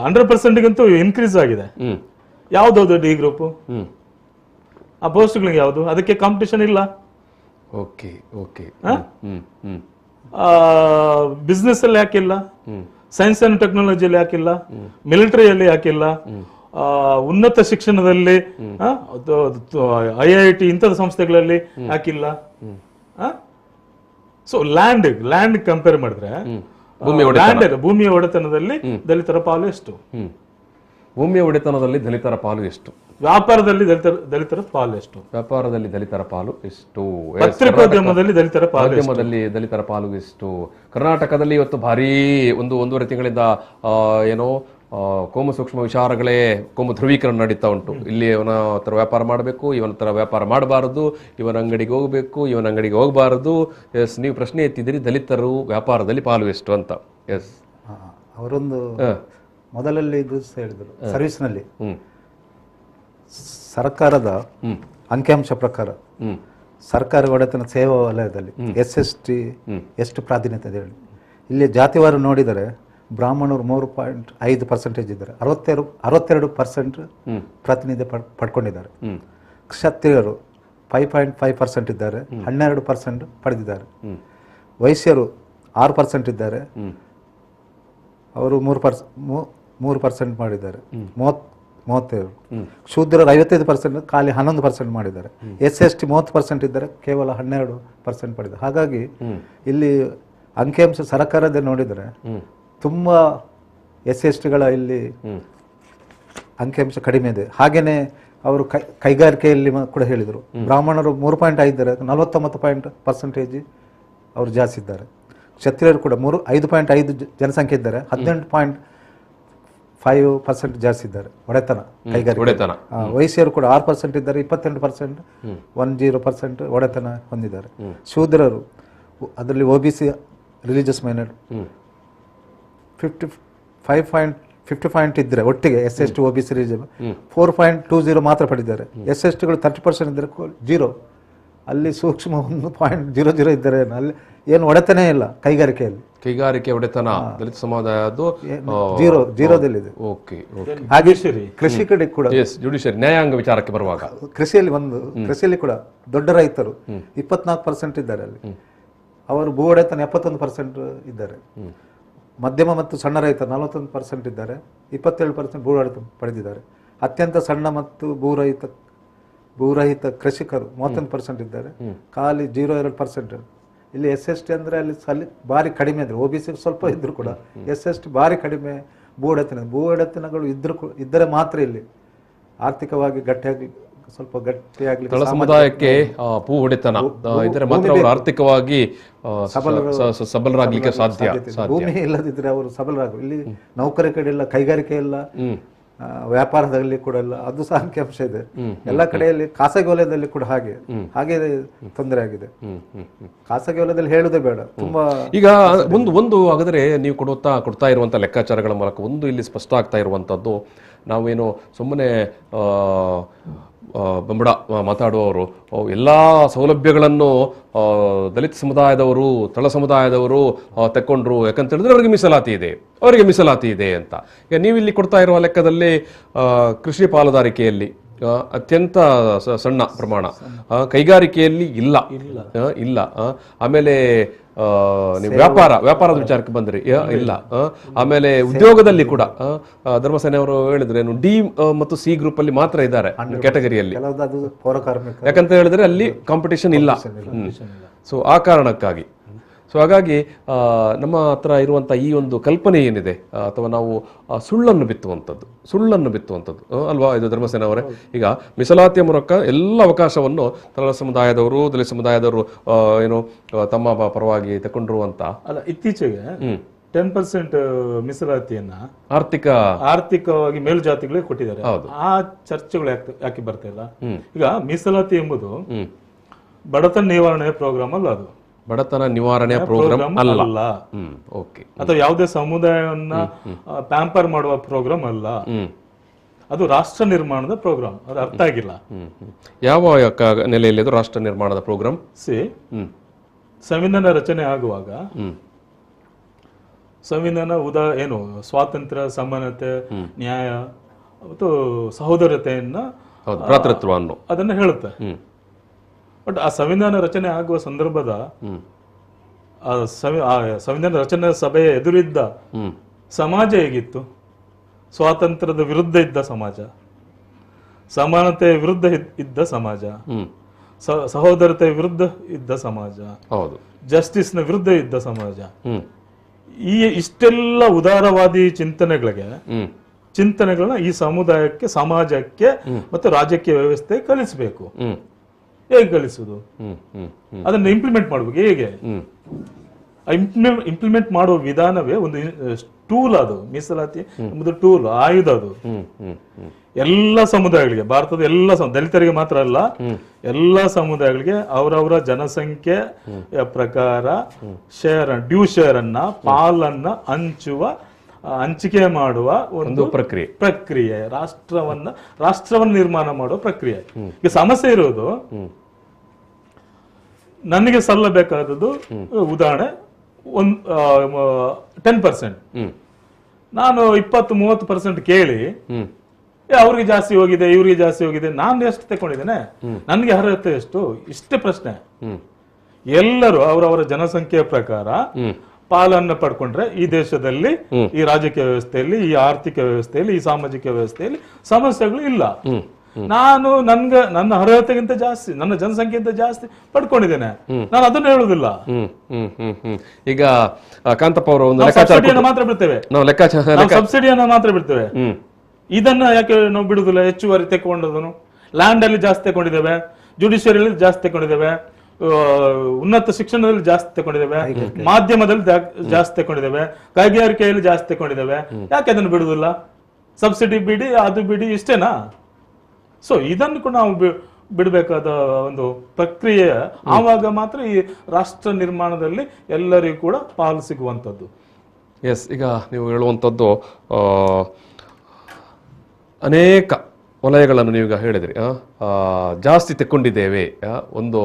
100%ಗಿಂತೂ ಇನ್ಕ್ರೀಸ್ ಆಗಿದೆ. ಯಾವ್ದು ಡಿ ಗ್ರೂಪ್? ಆ ಪೋಸ್ಟ್ಗಳಿಗೆ ಯಾವುದು? ಅದಕ್ಕೆ ಕಾಂಪಿಟೇಷನ್ ಇಲ್ಲ. ಬಿಸ್ನೆಸ್ ಅಲ್ಲಿ ಯಾಕಿಲ್ಲ? ಸೈನ್ಸ್ ಅಂಡ್ ಟೆಕ್ನಾಲಜಿಯಲ್ಲಿ ಯಾಕಿಲ್ಲ? ಮಿಲಿಟರಿಯಲ್ಲಿ ಯಾಕಿಲ್ಲ? ಉನ್ನತ ಶಿಕ್ಷಣದಲ್ಲಿ, IIT ಇಂಥದ ಸಂಸ್ಥೆಗಳಲ್ಲಿ ಯಾಕಿಲ್ಲ? ಸೊ ಲ್ಯಾಂಡ್ ಕಂಪೇರ್ ಮಾಡಿದ್ರೆ ಭೂಮಿಯ ಒಡೆತನದಲ್ಲಿ ದಲಿತರ ಪಾಲು ಎಷ್ಟು? ಭೂಮಿಯ ಒಡೆತನದಲ್ಲಿ ದಲಿತರ ಪಾಲು ಎಷ್ಟು? ವ್ಯಾಪಾರದಲ್ಲಿ ದಲಿತರ ಪಾಲು ಎಷ್ಟು? ವ್ಯಾಪಾರದಲ್ಲಿ ದಲಿತರ ಪಾಲು ಎಷ್ಟು? ಪತ್ರಿಕೋದ್ಯಮದಲ್ಲಿ ದಲಿತರ ಪಾಲು ಎಷ್ಟು? ಕರ್ನಾಟಕದಲ್ಲಿ ಇವತ್ತು ಭಾರೀ 1.5 ತಿಂಗಳಿಂದ ಏನೋ ಕೋಮು ಸೂಕ್ಷ್ಮ ವಿಚಾರಗಳೇ, ಕೋಮು ಧ್ರುವೀಕರಣ ನಡೀತಾ ಉಂಟು. ಇಲ್ಲಿ ಇವನ ಹತ್ರ ವ್ಯಾಪಾರ ಮಾಡಬೇಕು, ಇವನ ಹತ್ರ ವ್ಯಾಪಾರ ಮಾಡಬಾರದು, ಇವನ ಅಂಗಡಿಗೆ ಹೋಗಬೇಕು, ಇವನ ಅಂಗಡಿಗೆ ಹೋಗಬಾರದು. ಎಸ್, ನೀವು ಪ್ರಶ್ನೆ ಎತ್ತಿದ್ದೀರಿ, ದಲಿತರು ವ್ಯಾಪಾರದಲ್ಲಿ ಪಾಲು ಎಷ್ಟು ಅಂತ. ಎಸ್, ಅವರೊಂದು ಮೊದಲಲ್ಲಿ ಇದು ಹೇಳಿದರು, ಸರ್ವಿಸ್ನಲ್ಲಿ ಸರ್ಕಾರದ ಅಂಕಿಅಂಶ ಪ್ರಕಾರ ಸರ್ಕಾರಿ ಒಡೆತನ ಸೇವಾ ವಲಯದಲ್ಲಿ SST ಎಷ್ಟು ಪ್ರಾಧಾನ್ಯತೆ ಇದೆ ಹೇಳಿ. ಇಲ್ಲಿ ಜಾತಿವಾರು ನೋಡಿದರೆ ಬ್ರಾಹ್ಮಣರು 3.5% ಇದ್ದಾರೆ, 62% ಪ್ರಾತಿನಿಧ್ಯ ಪಡ್ಕೊಂಡಿದ್ದಾರೆ. ಕ್ಷತ್ರಿಯರು 5.5% ಇದ್ದಾರೆ, 12% ಪಡೆದಿದ್ದಾರೆ. ವೈಶ್ಯರು 6% ಇದ್ದಾರೆ, ಅವರು 3% ಮಾಡಿದ್ದಾರೆ, 37. ಶೂದ್ರರು 55%, ಖಾಲಿ 11% ಮಾಡಿದ್ದಾರೆ. SST 30% ಇದ್ದಾರೆ, ಕೇವಲ 12% ಪಡೆದಿದ್ದಾರೆ. ಹಾಗಾಗಿ ಇಲ್ಲಿ ಅಂಕಿಅಂಶ ಸರ್ಕಾರದ ನೋಡಿದರೆ ತುಂಬ SSTಗಳ ಇಲ್ಲಿ ಅಂಕಿಅಂಶ ಕಡಿಮೆ ಇದೆ. ಹಾಗೇನೆ ಅವರು ಕೈಗಾರಿಕೆಯಲ್ಲಿ ಕೂಡ ಹೇಳಿದರು, ಬ್ರಾಹ್ಮಣರು 3.5 ಇದ್ದಾರೆ, 49% ಅವರು ಜಾಸ್ತಿ ಇದ್ದಾರೆ. ಕ್ಷತ್ರಿಯರು ಕೂಡ 5.5 ಜನಸಂಖ್ಯೆ ಇದ್ದಾರೆ, 18.5% ಜಾಸ್ತಿ ಇದ್ದಾರೆ ಒಡೆತನ ಕೈಗಾರಿಕೆ. ವೈಶ್ಯರು ಕೂಡ 6% ಇದ್ದಾರೆ, 22%, 10% ಒಡೆತನ ಹೊಂದಿದ್ದಾರೆ. ಶೂದ್ರರು ಅದರಲ್ಲಿ OBC ರಿಲಿಜಿಯಸ್ ಮೈನಾರಿಟಿ 50 ಇದ್ರೆ ಒಟ್ಟಿಗೆ SST OBC ರಿಸರ್ವ್ 4.20 ಮಾತ್ರ ಪಡೆದಿದ್ದಾರೆ. SSTಗಳು 30% ಇದ್ದರೆ 0. ಅಲ್ಲಿ ಸೂಕ್ಷ್ಮ 1.00 ಇದ್ದಾರೆ. ಅಲ್ಲಿ ಏನು ಒಡೆತನೇ ಇಲ್ಲ ಕೈಗಾರಿಕೆಯಲ್ಲಿ. ಕೈಗಾರಿಕೆ ಒಡೆತನ ದಲಿತ ಸಮುದಾಯದ್ದು ಜೀರೋದಲ್ಲಿದೆ. ಓಕೆ ಹಾಗೆ ಕೃಷಿ ಕಡೆ ಕೂಡ ಜುಡಿಷಿಯರಿ ನ್ಯಾಯಾಂಗ ವಿಚಾರಕ್ಕೆ ಬರುವಾಗ ಕೃಷಿಯಲ್ಲಿ ಕೂಡ ದೊಡ್ಡ ರೈತರು 24% ಇದ್ದಾರೆ. ಅಲ್ಲಿ ಅವರು ಭೂ ಒಡೆತನ 71% ಇದ್ದಾರೆ. ಮಧ್ಯಮ ಮತ್ತು ಸಣ್ಣ ರೈತರು 41% ಇದ್ದಾರೆ. 27% ಭೂ ಒಡೆತನ ಪಡೆದಿದ್ದಾರೆ. ಅತ್ಯಂತ ಸಣ್ಣ ಮತ್ತು ಭೂರಹಿತ ಕೃಷಿಕರು 31% ಇದ್ದಾರೆ. ಖಾಲಿ 0.2%. ಇಲ್ಲಿ SST ಅಂದ್ರೆ ಅಲ್ಲಿ ಭಾರಿ ಕಡಿಮೆ ಇದ್ರು. OBC ಸ್ವಲ್ಪ ಇದ್ರು ಕೂಡ SST ಭಾರಿ ಕಡಿಮೆ ಭೂ ಒಡೆತನಗಳು ಇದ್ದರೆ ಮಾತ್ರ ಇಲ್ಲಿ ಆರ್ಥಿಕವಾಗಿ ಸ್ವಲ್ಪ ಗಟ್ಟಿಯಾಗಲಿ. ತಳ ಸಮುದಾಯಕ್ಕೆ ಭೂ ಒಡೆತನ ಇದ್ರೆ ಮಾತ್ರ ಅವರು ಆರ್ಥಿಕವಾಗಿ ಸಬಲರಾಗಲಿಕ್ಕೆ ಸಾಧ್ಯ. ಭೂಮಿ ಇಲ್ಲದಿದ್ರೆ ಅವರು ಸಬಲರಾಗ. ಇಲ್ಲಿ ನೌಕರಿ ಕಡೆ ಇಲ್ಲ, ಕೈಗಾರಿಕೆ ಇಲ್ಲ, ವ್ಯಾಪಾರದಲ್ಲಿ ಕೂಡ ಇಲ್ಲ. ಅದು ಸಹ ಅಂಕಿಅಂಶ ಇದೆ. ಎಲ್ಲ ಕಡೆಯಲ್ಲಿ ಖಾಸಗಿ ವಲಯದಲ್ಲಿ ಕೂಡ ಹಾಗೆ ತೊಂದರೆ ಆಗಿದೆ. ಖಾಸಗಿ ವಲಯದಲ್ಲಿ ಹೇಳುದೇ ಬೇಡ. ತುಂಬಾ ಈಗ ಒಂದು ಹಾಗಾದ್ರೆ ನೀವು ಕೊಡ್ತಾ ಇರುವಂತ ಲೆಕ್ಕಾಚಾರಗಳ ಮೂಲಕ ಒಂದು ಇಲ್ಲಿ ಸ್ಪಷ್ಟ ಆಗ್ತಾ ಇರುವಂತದ್ದು, ನಾವೇನು ಸುಮ್ಮನೆ ಬಂಬಡ ಮಾತಾಡುವವರು ಎಲ್ಲ ಸೌಲಭ್ಯಗಳನ್ನು ದಲಿತ ಸಮುದಾಯದವರು ತಳ ಸಮುದಾಯದವರು ತಕ್ಕೊಂಡ್ರು, ಯಾಕಂತ ಹೇಳಿದ್ರೆ ಅವರಿಗೆ ಮೀಸಲಾತಿ ಇದೆ ಅಂತ. ಈಗ ನೀವಿಲ್ಲಿ ಕೊಡ್ತಾ ಇರುವ ಲೆಕ್ಕದಲ್ಲಿ ಕೃಷಿ ಪಾಲುದಾರಿಕೆಯಲ್ಲಿ ಅತ್ಯಂತ ಸಣ್ಣ ಪ್ರಮಾಣ, ಕೈಗಾರಿಕೆಯಲ್ಲಿ ಇಲ್ಲ. ಆಮೇಲೆ ನೀವು ವ್ಯಾಪಾರದ ವಿಚಾರಕ್ಕೆ ಬಂದ್ರಿ, ಇಲ್ಲ. ಆಮೇಲೆ ಉದ್ಯೋಗದಲ್ಲಿ ಕೂಡ ಧರ್ಮಸೇನೆ ಅವರು ಹೇಳಿದ್ರೇನು ಡಿ ಮತ್ತು ಸಿ ಗ್ರೂಪ್ ಅಲ್ಲಿ ಮಾತ್ರ ಇದ್ದಾರೆ ಕ್ಯಾಟಗರಿಯಲ್ಲಿ, ಯಾಕಂತ ಹೇಳಿದ್ರೆ ಅಲ್ಲಿ ಕಾಂಪಿಟೇಷನ್ ಇಲ್ಲ. ಸೊ ಆ ಕಾರಣಕ್ಕಾಗಿ ಹಾಗಾಗಿ ನಮ್ಮ ಹತ್ರ ಇರುವಂಥ ಈ ಒಂದು ಕಲ್ಪನೆ ಏನಿದೆ, ಅಥವಾ ನಾವು ಸುಳ್ಳನ್ನು ಬಿತ್ತುವಂಥದ್ದು ಅಲ್ವಾ ಇದು ಧರ್ಮಸೇನ ಅವರೇ? ಈಗ ಮೀಸಲಾತಿಯ ಮೂಲಕ ಎಲ್ಲ ಅವಕಾಶವನ್ನು ತಳ ಸಮುದಾಯದವರು ದಲಿತ ಸಮುದಾಯದವರು ತಮ್ಮ ಪರವಾಗಿ ತಗೊಂಡ್ರು ಅಂತ ಅಲ್ಲ. ಇತ್ತೀಚೆಗೆ 10% ಮೀಸಲಾತಿಯನ್ನ ಆರ್ಥಿಕವಾಗಿ ಮೇಲ್ಜಾತಿಗಳಿಗೆ ಕೊಟ್ಟಿದ್ದಾರೆ. ಆ ಚರ್ಚೆಗಳು ಯಾಕೆ ಬರ್ತಾ ಇಲ್ಲ? ಈಗ ಮೀಸಲಾತಿ ಎಂಬುದು ಬಡತನ ನಿವಾರಣೆ ಪ್ರೋಗ್ರಾಮ್ ಅಲ್ಲ, ಅದು ಬಡತನ ನಿವಾರಣೆ ಪ್ರೋಗ್ರಾಮ್ ಅಲ್ಲ. ಅಥವಾ ಯಾವುದೇ ಸಮುದಾಯವನ್ನ ಪ್ಯಾಂಪರ್ ಮಾಡುವ ಪ್ರೋಗ್ರಾಮ್ ಅಲ್ಲ. ಅದು ರಾಷ್ಟ್ರ ನಿರ್ಮಾಣದ ಪ್ರೋಗ್ರಾಮ್. ಅದು ಅರ್ಥ ಆಗಿಲ್ಲ. ಯಾವ ನೆಲೆಯಲ್ಲಿ ಅದು ರಾಷ್ಟ್ರ ನಿರ್ಮಾಣದ ಪ್ರೋಗ್ರಾಮ್? ಸಂವಿಧಾನ ರಚನೆ ಆಗುವಾಗ ಸಂವಿಧಾನ ಸ್ವಾತಂತ್ರ್ಯ, ಸಮಾನತೆ, ನ್ಯಾಯ ಮತ್ತು ಸಹೋದರತೆಯನ್ನ ಅದನ್ನ ಹೇಳುತ್ತೆ. ಬಟ್ ಆ ಸಂವಿಧಾನ ರಚನೆ ಆಗುವ ಸಂದರ್ಭದ ಸಂವಿಧಾನ ರಚನೆ ಸಭೆಯ ಎದುರಿದ್ದ ಸಮಾಜ ಹೇಗಿತ್ತು? ಸ್ವಾತಂತ್ರ್ಯದ ವಿರುದ್ಧ ಇದ್ದ ಸಮಾಜ, ಸಮಾನತೆಯ ವಿರುದ್ಧ ಇದ್ದ ಸಮಾಜ, ಸಹೋದರತೆಯ ವಿರುದ್ಧ ಇದ್ದ ಸಮಾಜ, ಜಸ್ಟಿಸ್ನ ವಿರುದ್ಧ ಇದ್ದ ಸಮಾಜ. ಇಷ್ಟೆಲ್ಲ ಉದಾರವಾದಿ ಚಿಂತನೆಗಳನ್ನ ಈ ಸಮುದಾಯಕ್ಕೆ, ಸಮಾಜಕ್ಕೆ ಮತ್ತು ರಾಜಕೀಯ ವ್ಯವಸ್ಥೆ ಕಲಿಸಬೇಕು. ಹೇಗೆ ಕಲಿಸುದು? ಅದನ್ನ ಇಂಪ್ಲಿಮೆಂಟ್ ಮಾಡ್ಬೇಕು. ಹೇಗೆ ಇಂಪ್ಲಿಮೆಂಟ್ ಮಾಡುವ ವಿಧಾನವೇ ಒಂದು ಟೂಲ್. ಅದು ಮೀಸಲಾತಿ ಎಂಬುದು ಟೂಲ್, ಆಯುಧ. ಅದು ಎಲ್ಲ ಸಮುದಾಯಗಳಿಗೆ, ಭಾರತದ ಎಲ್ಲ ದಲಿತರಿಗೆ ಮಾತ್ರ ಅಲ್ಲ, ಎಲ್ಲ ಸಮುದಾಯಗಳಿಗೆ ಅವರವರ ಜನಸಂಖ್ಯೆಯ ಪ್ರಕಾರ ಡ್ಯೂ ಶೇರ್ ಅನ್ನ, ಪಾಲನ್ನ ಹಂಚಿಕೆ ಮಾಡುವ ಒಂದು ಪ್ರಕ್ರಿಯೆ, ರಾಷ್ಟ್ರವನ್ನ ನಿರ್ಮಾಣ ಮಾಡುವ ಪ್ರಕ್ರಿಯೆ. ಈಗ ಸಮಸ್ಯೆ ಇರೋದು, ನನಗೆ ಸಲ್ಲಬೇಕಾದದ್ದು ಉದಾಹರಣೆ 10%, ನಾನು 20-30% ಕೇಳಿ ಅವ್ರಿಗೆ ಜಾಸ್ತಿ ಹೋಗಿದೆ, ಇವ್ರಿಗೆ ಜಾಸ್ತಿ ಹೋಗಿದೆ, ನಾನು ಎಷ್ಟು ತಗೊಂಡಿದ್ದೇನೆ, ನನ್ಗೆ ಅರ್ಹತೆ ಎಷ್ಟು? ಇಷ್ಟೇ ಪ್ರಶ್ನೆ. ಎಲ್ಲರೂ ಅವರವರ ಜನಸಂಖ್ಯೆಯ ಪ್ರಕಾರ ಪಾಲನ್ನ ಪಡ್ಕೊಂಡ್ರೆ ಈ ದೇಶದಲ್ಲಿ, ಈ ರಾಜಕೀಯ ವ್ಯವಸ್ಥೆಯಲ್ಲಿ, ಈ ಆರ್ಥಿಕ ವ್ಯವಸ್ಥೆಯಲ್ಲಿ, ಈ ಸಾಮಾಜಿಕ ವ್ಯವಸ್ಥೆಯಲ್ಲಿ ಸಮಸ್ಯೆಗಳು ಇಲ್ಲ. ನಾನು ನನ್ನ ಅರ್ಹತೆಗಿಂತ ಜಾಸ್ತಿ, ನನ್ನ ಜನಸಂಖ್ಯೆಗಿಂತ ಜಾಸ್ತಿ ಪಡ್ಕೊಂಡಿದ್ದೇನೆ, ನಾನು ಅದನ್ನು ಹೇಳುದಿಲ್ಲ. ಈಗ ಕಾಂತಪ್ಪ ಅವರು ಸಬ್ಸಿಡಿಯನ್ನು ಮಾತ್ರ ಬಿಡ್ತೇವೆ, ಸಬ್ಸಿಡಿಯನ್ನ ಮಾತ್ರ ಬಿಡ್ತೇವೆ. ಇದನ್ನ ಯಾಕೆ ನಾವು ಬಿಡುದಿಲ್ಲ? ಹೆಚ್ಚುವರಿ ತೆಕೊಂಡದನ್ನು ಲ್ಯಾಂಡ್ ಅಲ್ಲಿ ಜಾಸ್ತಿ ತಗೊಂಡಿದ್ದೇವೆ, ಜುಡಿಷಿಯರಿಯಲ್ಲಿ ಜಾಸ್ತಿ ತಗೊಂಡಿದ್ದೇವೆ, ಉನ್ನತ ಶಿಕ್ಷಣದಲ್ಲಿ ಜಾಸ್ತಿ ತಗೊಂಡಿದ್ದೇವೆ, ಮಾಧ್ಯಮದಲ್ಲಿ ಜಾಸ್ತಿ ತಗೊಂಡಿದ್ದೇವೆ, ಕೈಗಾರಿಕೆಯಲ್ಲಿ ಜಾಸ್ತಿ ತಗೊಂಡಿದ್ದೇವೆ. ಯಾಕೆ ಅದನ್ನು ಬಿಡುದಿಲ್ಲ? ಸಬ್ಸಿಡಿ ಬಿಡಿ, ಅದು ಬಿಡಿ, ಇಷ್ಟೇನಾ? ಸೊ ಇದನ್ನು ಕೂಡ ನಾವು ಬಿಡಬೇಕಾದ ಒಂದು ಪ್ರಕ್ರಿಯೆ. ಆವಾಗ ಮಾತ್ರ ಈ ರಾಷ್ಟ್ರ ನಿರ್ಮಾಣದಲ್ಲಿ ಎಲ್ಲರಿಗೂ ಕೂಡ ಪಾಲು ಸಿಗುವಂಥದ್ದು. ಎಸ್, ಈಗ ನೀವು ಹೇಳುವಂಥದ್ದು ಅನೇಕ ವಲಯಗಳನ್ನು ನೀವೀಗ ಹೇಳಿದ್ರಿ. ಜಾಸ್ತಿ ತೆಕ್ಕೊಂಡಿದ್ದೇವೆ, ಒಂದು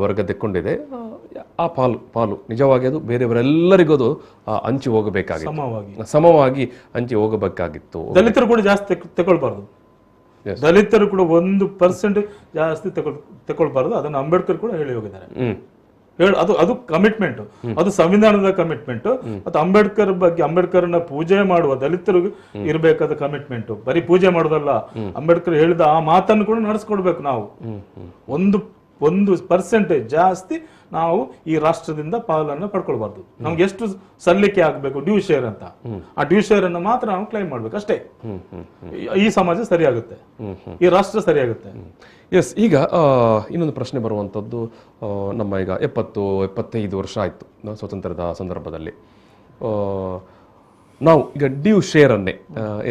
ವರ್ಗ ತೆಕ್ಕೊಂಡಿದೆ, ಆ ಪಾಲು ನಿಜವಾಗಿ ಅದು ಬೇರೆಯವರೆಲ್ಲರಿಗೂ ಅದು ಹಂಚಿ ಹೋಗಬೇಕಾಗಿತ್ತು, ಸಮವಾಗಿ ಹಂಚಿ ಹೋಗಬೇಕಾಗಿತ್ತು. ದಲಿತರು ಕೂಡ ಜಾಸ್ತಿ ತಗೊಳ್ಬಾರ್ದು, ದಲಿತರು ಕೂಡ 1% ಜಾಸ್ತಿ ತಗೊಳ್ಬಾರ್ದು. ಅದನ್ನು ಅಂಬೇಡ್ಕರ್ ಕೂಡ ಹೇಳಿ ಹೋಗಿದ್ದಾರೆ. ಅದು ಕಮಿಟ್ಮೆಂಟ್, ಅದು ಸಂವಿಧಾನದ ಕಮಿಟ್ಮೆಂಟ್. ಮತ್ತು ಅಂಬೇಡ್ಕರ್ನ ಪೂಜೆ ಮಾಡುವ ದಲಿತರಿಗೆ ಇರಬೇಕಾದ ಕಮಿಟ್ಮೆಂಟ್. ಬರೀ ಪೂಜೆ ಮಾಡೋದಲ್ಲ, ಅಂಬೇಡ್ಕರ್ ಹೇಳಿದ ಆ ಮಾತನ್ನು ಕೂಡ ನಡೆಸ್ಕೊಡ್ಬೇಕು. ನಾವು 1% ಜಾಸ್ತಿ ನಾವು ಈ ರಾಷ್ಟ್ರದಿಂದ ಪಾಲನ್ನು ಪಡ್ಕೊಳ್ಬಾರ್ದು. ನಮ್ಗೆ ಎಷ್ಟು ಸಲ್ಲಿಕೆ ಆಗ್ಬೇಕು ಡ್ಯೂ ಶೇರ್ ಅಂತ, ಆ ಡ್ಯೂ ಶೇರ್ ಅನ್ನು ಮಾತ್ರ ನಾವು ಕ್ಲೈಮ್ ಮಾಡ್ಬೇಕು ಅಷ್ಟೇ. ಈ ಸಮಾಜ ಸರಿಯಾಗುತ್ತೆ, ಈ ರಾಷ್ಟ್ರ ಸರಿಯಾಗುತ್ತೆ. ಎಸ್, ಈಗ ಇನ್ನೊಂದು ಪ್ರಶ್ನೆ ಬರುವಂಥದ್ದು, ನಮ್ಮ ಈಗ 70-75 ವರ್ಷ ಆಯಿತು ಸ್ವಾತಂತ್ರ್ಯದ ಸಂದರ್ಭದಲ್ಲಿ. ನಾವು ಈಗ ಡ್ಯೂ ಶೇರನ್ನೇ,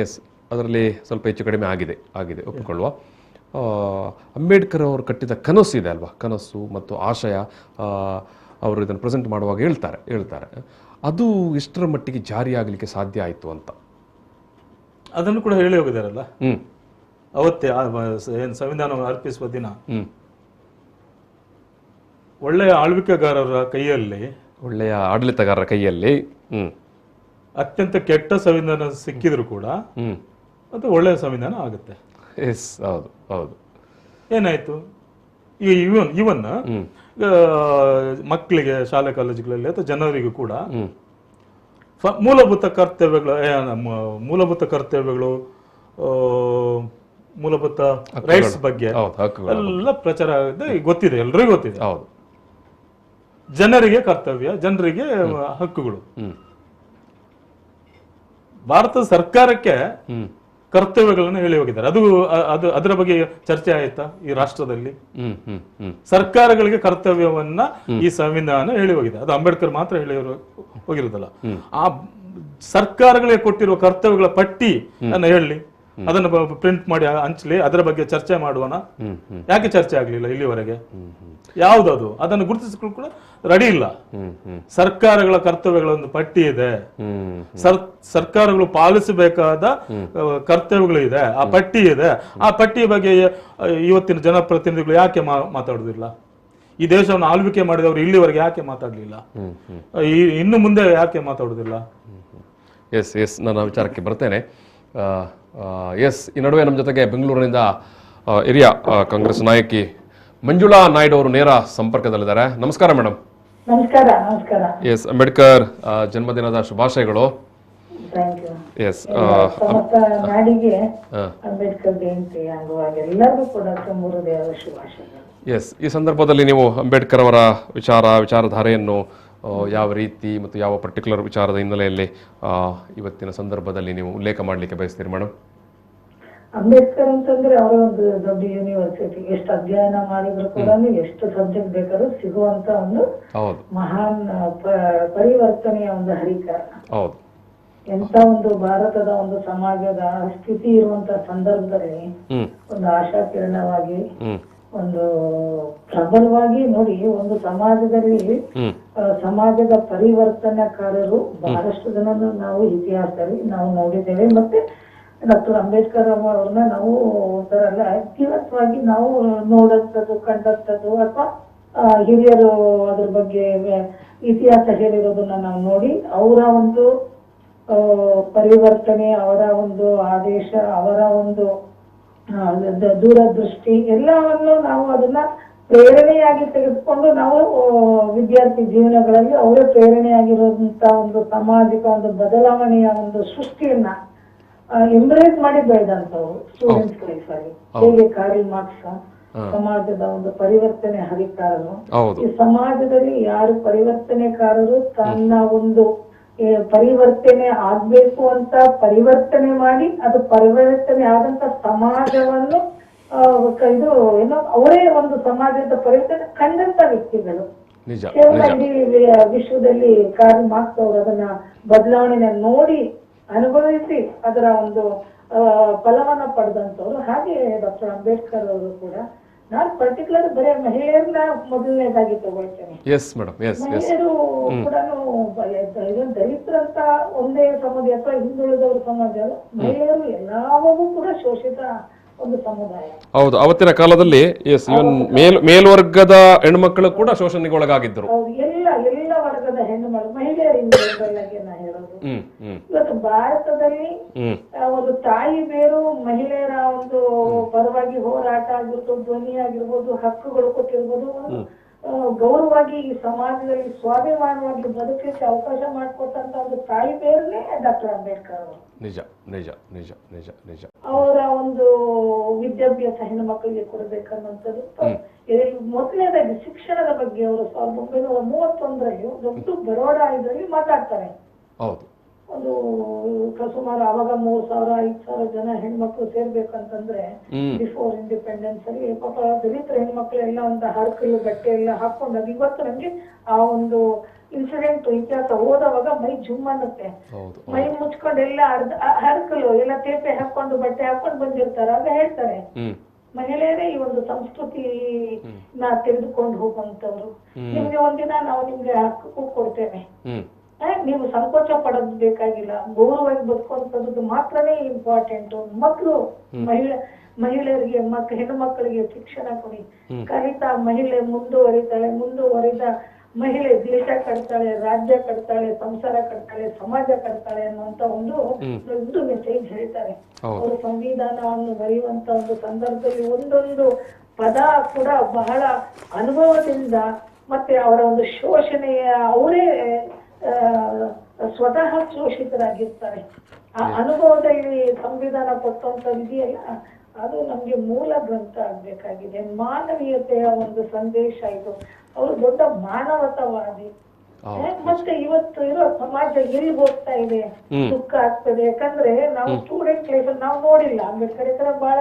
ಎಸ್, ಅದರಲ್ಲಿ ಸ್ವಲ್ಪ ಹೆಚ್ಚು ಕಡಿಮೆ ಆಗಿದೆ ಒಪ್ಪಿಕೊಳ್ಳುವ. ಅಂಬೇಡ್ಕರ್ ಅವರು ಕಟ್ಟಿದ ಕನಸು ಇದೆ ಅಲ್ವಾ, ಕನಸು ಮತ್ತು ಆಶಯ, ಅವರು ಇದನ್ನು ಪ್ರೆಸೆಂಟ್ ಮಾಡುವಾಗ ಹೇಳ್ತಾರೆ ಅದು ಎಷ್ಟರ ಮಟ್ಟಿಗೆ ಜಾರಿಯಾಗಲಿಕ್ಕೆ ಸಾಧ್ಯ ಆಯಿತು ಅಂತ. ಅದನ್ನು ಕೂಡ ಹೇಳಿ ಹೋಗಿದಾರಲ್ಲ ಅವತ್ತೇ, ಏನು ಸಂವಿಧಾನ ಅರ್ಪಿಸುವ ದಿನ. ಒಳ್ಳೆಯ ಆಳ್ವಿಕೆಗಾರರ ಕೈಯಲ್ಲಿ, ಒಳ್ಳೆಯ ಆಡಳಿತಗಾರರ ಕೈಯಲ್ಲಿ ಅತ್ಯಂತ ಕೆಟ್ಟ ಸಂವಿಧಾನ ಸಿಕ್ಕಿದ್ರು ಕೂಡ ಅದು ಒಳ್ಳೆಯ ಸಂವಿಧಾನ ಆಗುತ್ತೆ. ಎಸ್, ಹೌದು. ಏನಾಯ್ತು, ಇವನ್ ಮಕ್ಕಳಿಗೆ ಶಾಲೆ ಕಾಲೇಜುಗಳಲ್ಲಿ ಅಥವಾ ಜನರಿಗೂ ಕೂಡ ಮೂಲಭೂತ ಕರ್ತವ್ಯಗಳು ಮೂಲಭೂತ ರೈಟ್ಸ್ ಬಗ್ಗೆ ಎಲ್ಲ ಪ್ರಚಾರ ಗೊತ್ತಿದೆ, ಎಲ್ರಿಗೂ ಗೊತ್ತಿದೆ. ಜನರಿಗೆ ಕರ್ತವ್ಯ, ಜನರಿಗೆ ಹಕ್ಕುಗಳು. ಭಾರತ ಸರ್ಕಾರಕ್ಕೆ ಕರ್ತವ್ಯಗಳನ್ನು ಹೇಳಿ ಹೋಗಿದ್ದಾರೆ. ಅದರ ಬಗ್ಗೆ ಚರ್ಚೆ ಆಯ್ತಾ ಈ ರಾಷ್ಟ್ರದಲ್ಲಿ? ಸರ್ಕಾರಗಳಿಗೆ ಕರ್ತವ್ಯವನ್ನ ಈ ಸಂವಿಧಾನ ಹೇಳಿ ಹೋಗಿದೆ. ಅದು ಅಂಬೇಡ್ಕರ್ ಮಾತ್ರ ಹೇಳಿ ಹೋಗಿರುದಲ್ಲ. ಆ ಸರ್ಕಾರಗಳಿಗೆ ಕೊಟ್ಟಿರುವ ಕರ್ತವ್ಯಗಳ ಪಟ್ಟಿ ಅನ್ನ ಹೇಳಿ, ಅದನ್ನು ಪ್ರಿಂಟ್ ಮಾಡಿ ಹಂಚಲಿ, ಅದರ ಬಗ್ಗೆ ಚರ್ಚೆ ಮಾಡುವನ. ಯಾಕೆ ಚರ್ಚೆ ಆಗ್ಲಿಲ್ಲ ಇಲ್ಲಿವರೆಗೆ? ಯಾವ್ದದು ಅದನ್ನು ಗುರುತಿಸಿಕೊಂಡು ಕೂಡ ರೆಡಿ ಇಲ್ಲ. ಸರ್ಕಾರಗಳ ಕರ್ತವ್ಯಗಳ ಒಂದು ಪಟ್ಟಿ ಇದೆ, ಸರ್ಕಾರಗಳು ಪಾಲಿಸಬೇಕಾದ ಕರ್ತವ್ಯಗಳು ಇದೆ, ಆ ಪಟ್ಟಿ ಇದೆ. ಆ ಪಟ್ಟಿಯ ಬಗ್ಗೆ ಇವತ್ತಿನ ಜನಪ್ರತಿನಿಧಿಗಳು ಯಾಕೆ ಮಾತಾಡುದಿಲ್ಲ? ಈ ದೇಶವನ್ನು ಆಳ್ವಿಕೆ ಮಾಡಿದವರು ಇಲ್ಲಿವರೆಗೆ ಯಾಕೆ ಮಾತಾಡ್ಲಿಲ್ಲ? ಇನ್ನು ಮುಂದೆ ಯಾಕೆ ಮಾತಾಡುದಿಲ್ಲ? ಎಸ್, ನಾನು ಆ ವಿಚಾರಕ್ಕೆ ಬರ್ತೇನೆ. ಎಸ್, ಈ ನಡುವೆ ನಮ್ಮ ಜೊತೆಗೆ ಬೆಂಗಳೂರಿನಿಂದ ಹಿರಿಯ ಕಾಂಗ್ರೆಸ್ ನಾಯಕಿ ಮಂಜುಳಾ ನಾಯ್ಡು ಅವರು ನೇರ ಸಂಪರ್ಕದಲ್ಲಿದ್ದಾರೆ. ನಮಸ್ಕಾರ ಮೇಡಮ್. ನಮಸ್ಕಾರ. ಎಸ್, ಅಂಬೇಡ್ಕರ್ ಜನ್ಮದಿನದ ಶುಭಾಶಯಗಳು. ಎಸ್, ಸಮಸ್ತ ನಾಡಿಗೆ ಅಂಬೇಡ್ಕರ್ ಜಯಂತಿ ಅಂಗವಾಗಿ ಎಲ್ಲರಿಗೂ ಕೂಡ ಹೃದಯದ ಶುಭಾಶಯಗಳು. ಎಸ್, ಈ ಸಂದರ್ಭದಲ್ಲಿ ನೀವು ಅಂಬೇಡ್ಕರ್ ಅವರ ವಿಚಾರಧಾರೆಯನ್ನು ಯಾವ ರೀತಿ ಮತ್ತು ಯಾವ ಪರ್ಟಿಕ್ಯುಲರ್ ವಿಚಾರದ ಹಿನ್ನೆಲೆಯಲ್ಲಿ ಇವತ್ತಿನ ಸಂದರ್ಭದಲ್ಲಿ ನೀವು ಉಲ್ಲೇಖ ಮಾಡಲಿಕ್ಕೆ ಬಯಸ್ತೀರಿ ಮೇಡಮ್? ಅಂಬೇಡ್ಕರ್ ಅಂತಂದ್ರೆ ಅವರ ಒಂದು ದೊಡ್ಡ ಯೂನಿವರ್ಸಿಟಿ, ಎಷ್ಟು ಅಧ್ಯಯನ ಮಾಡಿದ್ರು ಕೂಡ ಎಷ್ಟು ಸಬ್ಜೆಕ್ಟ್ ಬೇಕಾದ್ರೂ ಸಿಗುವಂತ ಒಂದು ಮಹಾನ್ ಪರಿವರ್ತನೆಯ ಒಂದು ಹರಿಕಾರ. ಎಂತ ಒಂದು ಭಾರತದ ಒಂದು ಸಮಾಜದ ಸ್ಥಿತಿ ಇರುವಂತ ಸಂದರ್ಭದಲ್ಲಿ ಒಂದು ಆಶಾಕಿರಣವಾಗಿ, ಒಂದು ಪ್ರಬಲವಾಗಿ ನೋಡಿ, ಒಂದು ಸಮಾಜದಲ್ಲಿ ಸಮಾಜದ ಪರಿವರ್ತನೆಕಾರರು ಬಹಳಷ್ಟು ಜನನು ನಾವು ಇತಿಹಾಸದಲ್ಲಿ ನಾವು ನೋಡಿದ್ದೇವೆ. ಮತ್ತೆ ಡಾಕ್ಟರ್ ಅಂಬೇಡ್ಕರ್ ಅವ್ರನ್ನ ನಾವು ಒಂಥರ ಜೀವಂತವಾಗಿ ನಾವು ನೋಡಂಥದ್ದು, ಕಂಡಂಥದ್ದು, ಅಥವಾ ಹಿರಿಯರು ಅದ್ರ ಬಗ್ಗೆ ಇತಿಹಾಸ ಹೇಳಿರೋದನ್ನ ನಾವು ನೋಡಿ ಅವರ ಒಂದು ಪರಿವರ್ತನೆ, ಅವರ ಒಂದು ಆದೇಶ, ಅವರ ಒಂದು ದೂರದೃಷ್ಟಿ ಎಲ್ಲವನ್ನು ನಾವು ಅದನ್ನ ಪ್ರೇರಣೆಯಾಗಿ ತೆಗೆದುಕೊಂಡು ನಾವು ವಿದ್ಯಾರ್ಥಿ ಜೀವನಗಳಲ್ಲಿ ಅವರೇ ಪ್ರೇರಣೆಯಾಗಿರುವಂತ ಒಂದು ಸಾಮಾಜಿಕ ಒಂದು ಬದಲಾವಣೆಯ ಒಂದು ಸೃಷ್ಟಿಯನ್ನ ಎಂಬ್ರೇಸ್ ಮಾಡಿ ಬೆಳೆದಂತವ್ರು ಸ್ಟೂಡೆಂಟ್ಸ್ ಲೈಫ್ ಅಲ್ಲಿ. ಹೇಗೆ ಕಾರ್ಲ್ ಮಾರ್ಕ್ಸ್ ಸಮಾಜದ ಒಂದು ಪರಿವರ್ತನೆ ಹರಿಕಾರರು, ಈ ಸಮಾಜದಲ್ಲಿ ಯಾರು ಪರಿವರ್ತನೆಕಾರರು ತನ್ನ ಒಂದು ಪರಿವರ್ತನೆ ಆಗ್ಬೇಕು ಅಂತ ಪರಿವರ್ತನೆ ಮಾಡಿ, ಅದು ಪರಿವರ್ತನೆ ಆದಂತ ಸಮಾಜವನ್ನು ಇದು ಏನೋ ಅವರೇ ಒಂದು ಸಮಾಜದ ಪರಿವರ್ತನೆ ಕಂಡಂತ ವ್ಯಕ್ತಿಗಳು. ಕೇವಲ ಇಡೀ ವಿಶ್ವದಲ್ಲಿ ಕಾರ್ಲ್ ಮಾರ್ಕ್ಸ್ ಅವರು ಅದನ್ನ ಬದಲಾವಣೆ ನೋಡಿ ಅನುಭವಿಸಿ ಅದರ ಒಂದು ಫಲವನ್ನ ಪಡೆದಂತವ್ರು. ಹಾಗೆ ಡಾಕ್ಟರ್ ಅಂಬೇಡ್ಕರ್ ಅವರು ಕೂಡ ನಾನು ಪರ್ಟಿಕ್ಯುಲರ್ ಬರೀ ಮಹಿಳೆಯರನ್ನ ಮೊದಲನೇದಾಗಿ ತಗೊಳ್ತೇನೆ. Yes madam, yes yes. ಮಹಿಳೆಯರು ಕೂಡ ದಲಿತರಂತ ಒಂದೇ ಸಮಾಜ ಅಥವಾ ಹಿಂದುಳಿದವರ ಸಮಾಜ ಅಲ್ಲ, ಮಹಿಳೆಯರು ಎಲ್ಲವೂ ಕೂಡ ಶೋಷಿತ ಒಂದು ಸಮುದಾಯ. ಹೌದು, ಅವತ್ತಿನ ಕಾಲದಲ್ಲಿ ಎಸ್, ಇವನ್ ಮೇಲ್ವರ್ಗದ ಹೆಣ್ಮಕ್ಳು ಕೂಡ ಶೋಷಣೆಗೊಳಗಾಗಿದ್ದರು. ಹೌದು, ಎಲ್ಲ ವರ್ಗದ ಹೆಣ್ಣು ಮಹಿಳೆಯರಿಂದ ನಾ ಹೇಳೋದು. ಇವತ್ತು ಭಾರತದಲ್ಲಿ ಒಂದು ತಾಯಿ ಬೇರು ಮಹಿಳೆಯರ ಒಂದು ಪರವಾಗಿ ಹೋರಾಟ ಆಗಿರ್ಬೋದು, ಧ್ವನಿ ಆಗಿರ್ಬೋದು, ಹಕ್ಕುಗಳು ಕೊಟ್ಟಿರ್ಬೋದು, ಗೌರವವಾಗಿ ಈ ಸಮಾಜದಲ್ಲಿ ಸ್ವಾಭಿಮಾನವಾಗಿ ಬದುಕಲಿಕ್ಕೆ ಅವಕಾಶ ಮಾಡಿಕೊಟ್ಟಂತ ಒಂದು ತಾಯಿ ಬೇರನೆ ಡಾಕ್ಟರ್ ಅಂಬೇಡ್ಕರ್ ಅವರು. ನಿಜ ನಿಜ ನಿಜ ನಿಜ ನಿಜ. ಅವರ ಒಂದು ವಿದ್ಯಾಭ್ಯಾಸ ಹೆಣ್ಣು ಮಕ್ಕಳಿಗೆ ಕೊಡಬೇಕನ್ನುವಂಥದ್ದು. ಮೊದಲನೇದಾಗಿ ಶಿಕ್ಷಣದ ಬಗ್ಗೆ ಅವರು 1931ರಲ್ಲಿ ದೊಡ್ಡ ಬರೋಡ ಇದರಲ್ಲಿ ಮಾತಾಡ್ತಾರೆ. ಹೌದು, ಒಂದು ಸುಮಾರು ಅವಾಗ 3,000-5,000 ಜನ ಹೆಣ್ಮಕ್ಳು ಸೇರ್ಬೇಕಂತಂದ್ರೆ ಬಿಫೋರ್ ಇಂಡಿಪೆಂಡೆನ್ಸ್ ಅಲ್ಲಿ ಪಾಪ ದಲಿತರ ಹೆಣ್ಮಕ್ಳೆಲ್ಲ ಒಂದು ಹರಕಲು ಬಟ್ಟೆ ಎಲ್ಲ ಹಾಕೊಂಡಾಗ ಇವತ್ತು ನಂಗೆ ಆ ಒಂದು ಇನ್ಸಿಡೆಂಟ್ ಇತಿಹಾಸ ಓದವಾಗ ಮೈ ಜುಮ್ ಅನ್ನುತ್ತೆ. ಮೈ ಮುಚ್ಕೊಂಡೆಲ್ಲ ಹರಕಲು ಎಲ್ಲ ತೇಪೆ ಹಾಕೊಂಡು ಬಟ್ಟೆ ಹಾಕೊಂಡು ಬಂದಿರ್ತಾರೆ. ಆಗ ಹೇಳ್ತಾರೆ ಮಹಿಳೆಯರೇ ಈ ಒಂದು ಸಂಸ್ಕೃತಿ ತೆಗೆದುಕೊಂಡು ಹೋಗುವಂತವ್ರು, ನಿಮ್ಗೆ ಒಂದಿನ ನಾವು ನಿಮ್ಗೆ ಹಕ್ಕು ಕೊಡ್ತೇವೆ, ನೀವು ಸಂಕೋಚ ಪಡೋದು ಬೇಕಾಗಿಲ್ಲ, ಗೌರವವಾಗಿ ಬದುಕುವಂತದ್ದು ಮಾತ್ರನೇ ಇಂಪಾರ್ಟೆಂಟ್. ಮಕ್ಕಳು ಮಹಿಳೆಯರಿಗೆ ಹೆಣ್ಣು ಮಕ್ಕಳಿಗೆ ಶಿಕ್ಷಣ ಕೊಡಿ, ಕಲಿತಾ ಮಹಿಳೆ ಮುಂದುವರಿದ ಮಹಿಳೆ ದೇಶ ಕಟ್ತಾಳೆ, ರಾಜ್ಯ ಕಟ್ತಾಳೆ, ಸಂಸಾರ ಕಟ್ತಾಳೆ, ಸಮಾಜ ಕಟ್ತಾಳೆ ಅನ್ನುವಂತ ಒಂದು ದೊಡ್ಡ ಮೆಸೇಜ್ ಹೇಳ್ತಾರೆ. ಅವರು ಸಂವಿಧಾನವನ್ನು ಬರೆಯುವಂತ ಒಂದು ಸಂದರ್ಭದಲ್ಲಿ ಒಂದೊಂದು ಪದ ಕೂಡ ಬಹಳ ಅನುಭವದಿಂದ ಮತ್ತೆ ಅವರ ಒಂದು ಶೋಷಣೆಯ ಅವರೇ ಸ್ವತಃ ಶೋಷಿತರಾಗಿರ್ತಾರೆ. ಆ ಅನುಭವದಲ್ಲಿ ಸಂವಿಧಾನ ಕೊಟ್ಟಂತ ಇದೆಯಲ್ಲ, ಅದು ನಮ್ಗೆ ಮೂಲ ಗ್ರಂಥ ಆಗ್ಬೇಕಾಗಿದೆ. ಮಾನವೀಯತೆಯ ಒಂದು ಸಂದೇಶ ಇದು. ಅವರು ದೊಡ್ಡ ಮಾನವತಾವಾದಿ. ಮತ್ತೆ ಇವತ್ತು ಇರೋ ಸಮಾಜ ಎಲ್ಲಿ ಹೋಗ್ತಾ ಇದೆ, ದುಃಖ ಆಗ್ತದೆ. ಯಾಕಂದ್ರೆ ನಾವು ಸ್ಟೂಡೆಂಟ್ ಲೈಫ್ ನಾವು ನೋಡಿಲ್ಲ, ಅಂಬೇಡ್ಕರ್ ಬಹಳ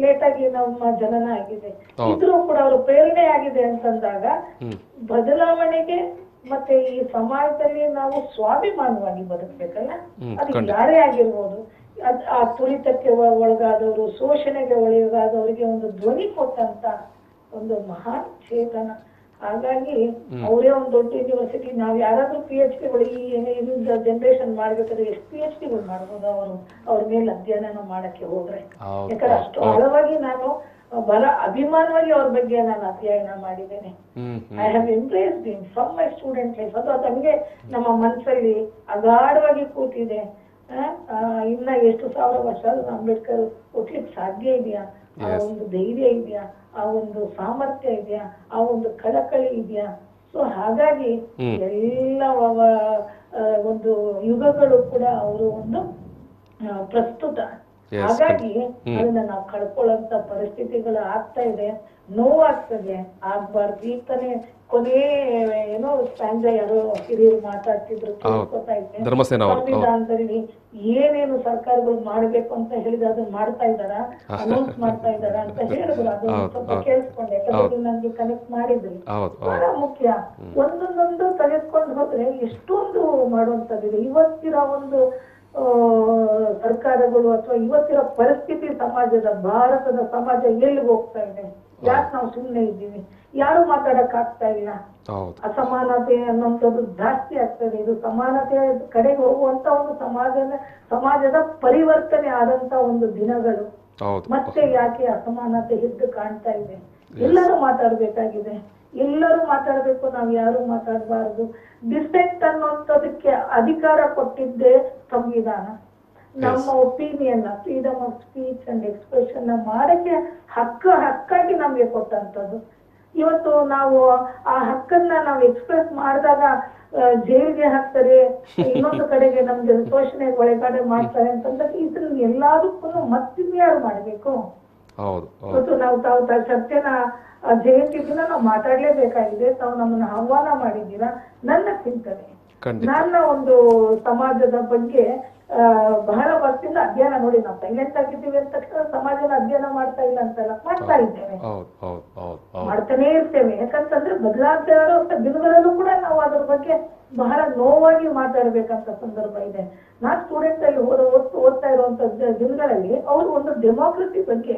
ಲೇಟ್ ಆಗಿ ನಮ್ಮ ಜನನ ಆಗಿದೆ. ಇದ್ರೂ ಕೂಡ ಅವರು ಪ್ರೇರಣೆ ಆಗಿದೆ ಅಂತಂದಾಗ ಬದಲಾವಣೆಗೆ ಮತ್ತೆ ಈ ಸಮಾಜದಲ್ಲಿ ನಾವು ಸ್ವಾಭಿಮಾನವಾಗಿ ಬದುಕಬೇಕಲ್ಲ. ಅದು ಯಾರೇ ಆಗಿರ್ಬೋದು, ಆ ತುಳಿತಕ್ಕೆ ಒಳಗಾದವರು, ಶೋಷಣೆಗೆ ಒಳಗಾದವರಿಗೆ ಒಂದು ಧ್ವನಿ ಕೊಟ್ಟಂತ ಒಂದು ಮಹಾನ್ ಚೇತನ. ಹಾಗಾಗಿ ಅವರೇ ಒಂದು ದೊಡ್ಡ ಯೂನಿವರ್ಸಿಟಿ. ನಾವ್ ಯಾರಾದ್ರೂ PhD ಈ ಜನರೇಷನ್ ಮಾಡ್ಬೇಕಾದ್ರೆ ಎಷ್ಟು PhD ಮಾಡ್ಬೋದು ಅವರು ಅವ್ರ ಮೇಲೆ ಅಧ್ಯಯನ ಮಾಡಕ್ಕೆ ಹೋದ್ರೆ. ಯಾಕಂದ್ರೆ ಅಷ್ಟು ಆಳವಾಗಿ ನಾನು ಬಹಳ ಅಭಿಮಾನವಾಗಿ ಅವ್ರ ಬಗ್ಗೆ ನಾನು ಅಧ್ಯಯನ ಮಾಡಿದ್ದೇನೆ. I have embraced him from my student life. ಅದು ನಮಗೆ ನಮ್ಮ ಮನಸ್ಸಲ್ಲಿ ಅಗಾಢವಾಗಿ ಕೂತಿದೆ. ಇನ್ನ ಎಷ್ಟು ಸಾವಿರ ವರ್ಷ ಅಂಬೇಡ್ಕರ್ ಹುಟ್ಲಿಕ್ಕೆ ಸಾಧ್ಯ ಇದೆಯಾ? ಆ ಒಂದು ಧೈರ್ಯ ಇದೆಯಾ? ಆ ಒಂದು ಸಾಮರ್ಥ್ಯ ಇದೆಯಾ? ಆ ಒಂದು ಕಳಕಳಿ ಇದೆಯಾ? ಸೊ ಹಾಗಾಗಿ ಎಲ್ಲ ಒಂದು ಯುಗಗಳು ಕೂಡ ಅವರು ಒಂದು ಪ್ರಸ್ತುತ. ಹಾಗಾಗಿ ಅದನ್ನ ನಾವು ಕಳ್ಕೊಳ್ಳೋಂತ ಪರಿಸ್ಥಿತಿಗಳು ಆಗ್ತಾ ಇದೆ. ನೋವಾಗ್ತದೆ, ಆಗ್ಬಾರ್ದು. ಈಗ ತಾನೇ ಕೊನೆ ಏನೋ ಸ್ಟ್ಯಾಂಜ ಯಾರೋ ಹಿರಿಯರು ಮಾತಾಡ್ತಿದ್ರು, ಕೇಳ್ಕೊತಾ ಇದ್ದೆ. ಸಂವಿಧಾನದಲ್ಲಿ ಏನೇನು ಸರ್ಕಾರಗಳು ಮಾಡ್ಬೇಕು ಅಂತ ಹೇಳಿದ್ರೆ ಅದನ್ನ ಮಾಡ್ತಾ ಇದಾರ, ಅನೌನ್ಸ್ ಮಾಡ್ತಾ ಇದಾರ ಅಂತ ಹೇಳಿದ್ರು. ಅದನ್ನ ಸ್ವಲ್ಪ ಕೇಳಿಸ್ಕೊಂಡೆ, ಯಾಕಂದ್ರೆ ನನ್ಗೆ ಕನೆಕ್ಟ್ ಮಾಡಿದ್ರಿ. ಬಹಳ ಮುಖ್ಯ. ಒಂದೊಂದೊಂದು ತೆಗೆದುಕೊಂಡು ಹೋದ್ರೆ ಎಷ್ಟೊಂದು ಮಾಡುವಂತದ್ದಿದೆ. ಇವತ್ತಿನ ಒಂದು ಸರ್ಕಾರಗಳು ಅಥವಾ ಇವತ್ತಿನ ಪರಿಸ್ಥಿತಿ ಸಮಾಜದ, ಭಾರತದ ಸಮಾಜ ಎಲ್ಲಿ ಹೋಗ್ತಾ ಇದೆ? ಯಾಕೆ ನಾವು ಸುಮ್ಮನೆ ಇದ್ದೀವಿ? ಯಾರು ಮಾತಾಡಕ್ ಆಗ್ತಾ ಇಲ್ಲ. ಅಸಮಾನತೆ ಅನ್ನೋಂಥದ್ದು ಜಾಸ್ತಿ ಆಗ್ತದೆ. ಇದು ಸಮಾನತೆಯ ಕಡೆಗೆ ಹೋಗುವಂತ ಒಂದು ಸಮಾಜದ ಪರಿವರ್ತನೆ ಆದಂತ ಒಂದು ದಿನಗಳು. ಮತ್ತೆ ಯಾಕೆ ಅಸಮಾನತೆ ಎದ್ದು ಕಾಣ್ತಾ ಇದೆ? ಎಲ್ಲರೂ ಮಾತಾಡ್ಬೇಕಾಗಿದೆ, ಎಲ್ಲರೂ ಮಾತಾಡ್ಬೇಕು, ನಾವ್ ಯಾರು ಮಾತಾಡಬಾರದು. ಡಿಸೆಂಟ್ ಅನ್ನೋಂಥದಕ್ಕೆ ಅಧಿಕಾರ ಕೊಟ್ಟಿದ್ದೆ ಸಂವಿಧಾನ. ನಮ್ಮ opinion, freedom of speech and expression ಮಾಡಕ್ಕೆ ಹಕ್ಕಾಗಿ ನಮ್ಗೆ ಕೊಟ್ಟಂತದ್ದು. ಇವತ್ತು ನಾವು ಆ ಹಕ್ಕನ್ನ ನಾವು ಎಕ್ಸ್ಪ್ರೆಸ್ ಮಾಡಿದಾಗ ಜೈಲ್ಗೆ ಹಾಕ್ತಾರೆ, ಇನ್ನೊಂದು ಕಡೆಗೆ ನಮ್ಗೆ ಶೋಷಣೆಗೆ ಒಳಗಡೆ ಮಾಡ್ತಾರೆ ಅಂತಂದಾಗ ಇದನ್ನ ಎಲ್ಲದಕ್ಕೂ ಮತ್ತಿನ್ಯಾರು ಮಾಡ್ಬೇಕು? ಇವತ್ತು ನಾವು ಸತ್ಯನ ಜಯಂತಿ ದಿನ ನಾವು ಮಾತಾಡ್ಲೇಬೇಕಾಗಿದೆ. ತಾವು ನಮ್ಮನ್ನ ಆಹ್ವಾನ ಮಾಡಿದ್ದೀರಾ. ನನ್ನ ಚಿಂತನೆ, ನನ್ನ ಒಂದು ಸಮಾಜದ ಬಗ್ಗೆ ಬಹಳ ವರ್ಷದಿಂದ ಅಧ್ಯಯನ ನೋಡಿ. ನಾವು ಸೈಲೆಂಟ್ ಆಗಿದ್ದೀವಿ ಅಂತ ತಕ್ಷಣ ಸಮಾಜನ ಅಧ್ಯಯನ ಮಾಡ್ತಾ ಇಲ್ಲ ಅಂತಲ್ಲ, ಮಾಡ್ತಾ ಇದ್ದೇವೆ, ಮಾಡ್ತಾನೆ ಇರ್ತೇವೆ. ಯಾಕಂತಂದ್ರೆ ಬದಲಾಗ್ತಾ ಇರೋ ದಿನಗಳಲ್ಲೂ ಕೂಡ ನಾವು ಅದ್ರ ಬಗ್ಗೆ ಬಹಳ ನೋವಾಗಿ ಮಾತಾಡ್ಬೇಕಂತ ಸಂದರ್ಭ ಇದೆ. ನಾನ್ ಸ್ಟೂಡೆಂಟ್ ಅಲ್ಲಿ ಓದ್ತಾ ಇರುವಂತ ದಿನಗಳಲ್ಲಿ ಅವರು ಒಂದು ಡೆಮೋಕ್ರಸಿ ಬಗ್ಗೆ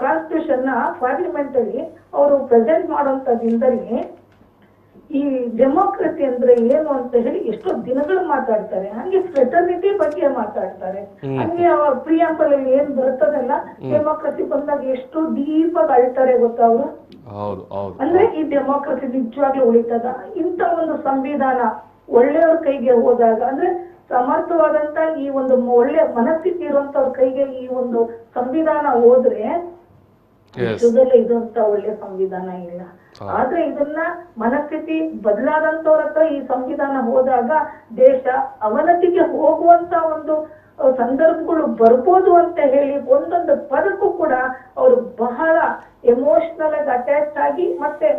ಕಾನ್ಸ್ಟಿಟ್ಯೂಷನ್ ನ ಪಾರ್ಲಿಮೆಂಟ್ ಅಲ್ಲಿ ಅವರು ಪ್ರೆಸೆಂಟ್ ಮಾಡುವಂತ ದಿನದಲ್ಲಿ ಈ ಡೆಮೋಕ್ರಸಿ ಅಂದ್ರೆ ಏನು ಅಂತ ಹೇಳಿ ಎಷ್ಟೋ ದಿನಗಳು ಮಾತಾಡ್ತಾರೆ. ಹಂಗೆ ಫ್ರೆಟರ್ನಿಟಿ ಬಗ್ಗೆ ಮಾತಾಡ್ತಾರೆ. ಹಂಗೆ ಪ್ರಿಯಾಂಬಲ್ ಅಲ್ಲಿ ಏನ್ ಬರ್ತದಲ್ಲ ಡೆಮೋಕ್ರಸಿ ಬಂದಾಗ ಎಷ್ಟು ಡೀಪ್ ಆಗಿ ಅಳ್ತಾರೆ ಗೊತ್ತಾ ಅವರು. ಅಂದ್ರೆ ಈ ಡೆಮೋಕ್ರಸಿ ನಿಜವಾಗ್ಲೂ ಉಳಿತದ? ಇಂತ ಒಂದು ಸಂವಿಧಾನ ಒಳ್ಳೆಯವ್ರ ಕೈಗೆ ಹೋದಾಗ, ಅಂದ್ರೆ ಸಮರ್ಥವಾದಂತ ಈ ಒಂದು ಒಳ್ಳೆ ಮನಸ್ಥಿತಿ ಇರುವಂತವ್ರ ಕೈಗೆ ಈ ಒಂದು ಸಂವಿಧಾನ ಹೋದ್ರೆ ವಿಶ್ವದಲ್ಲೇ ಇದಂತ ಒಳ್ಳೆ ಸಂವಿಧಾನ ಇಲ್ಲ. ಆದ್ರೆ ಇದನ್ನ ಮನಸ್ಥಿತಿ ಬದಲಾದಂತವ್ರ ಹತ್ರ ಈ ಸಂವಿಧಾನ ಹೋದಾಗ ದೇಶ ಅವನತಿಗೆ ಹೋಗುವಂತ ಒಂದು ಸಂದರ್ಭಗಳು ಬರ್ಬೋದು ಅಂತ ಹೇಳಿ ಒಂದೊಂದು ಪದಕ್ಕೂ ಕೂಡ ಅವರು ಬಹಳ ಎಮೋಷನಲ್ ಆಗಿ ಅಟ್ಯಾಚ್ ಆಗಿ ಮತ್ತೆ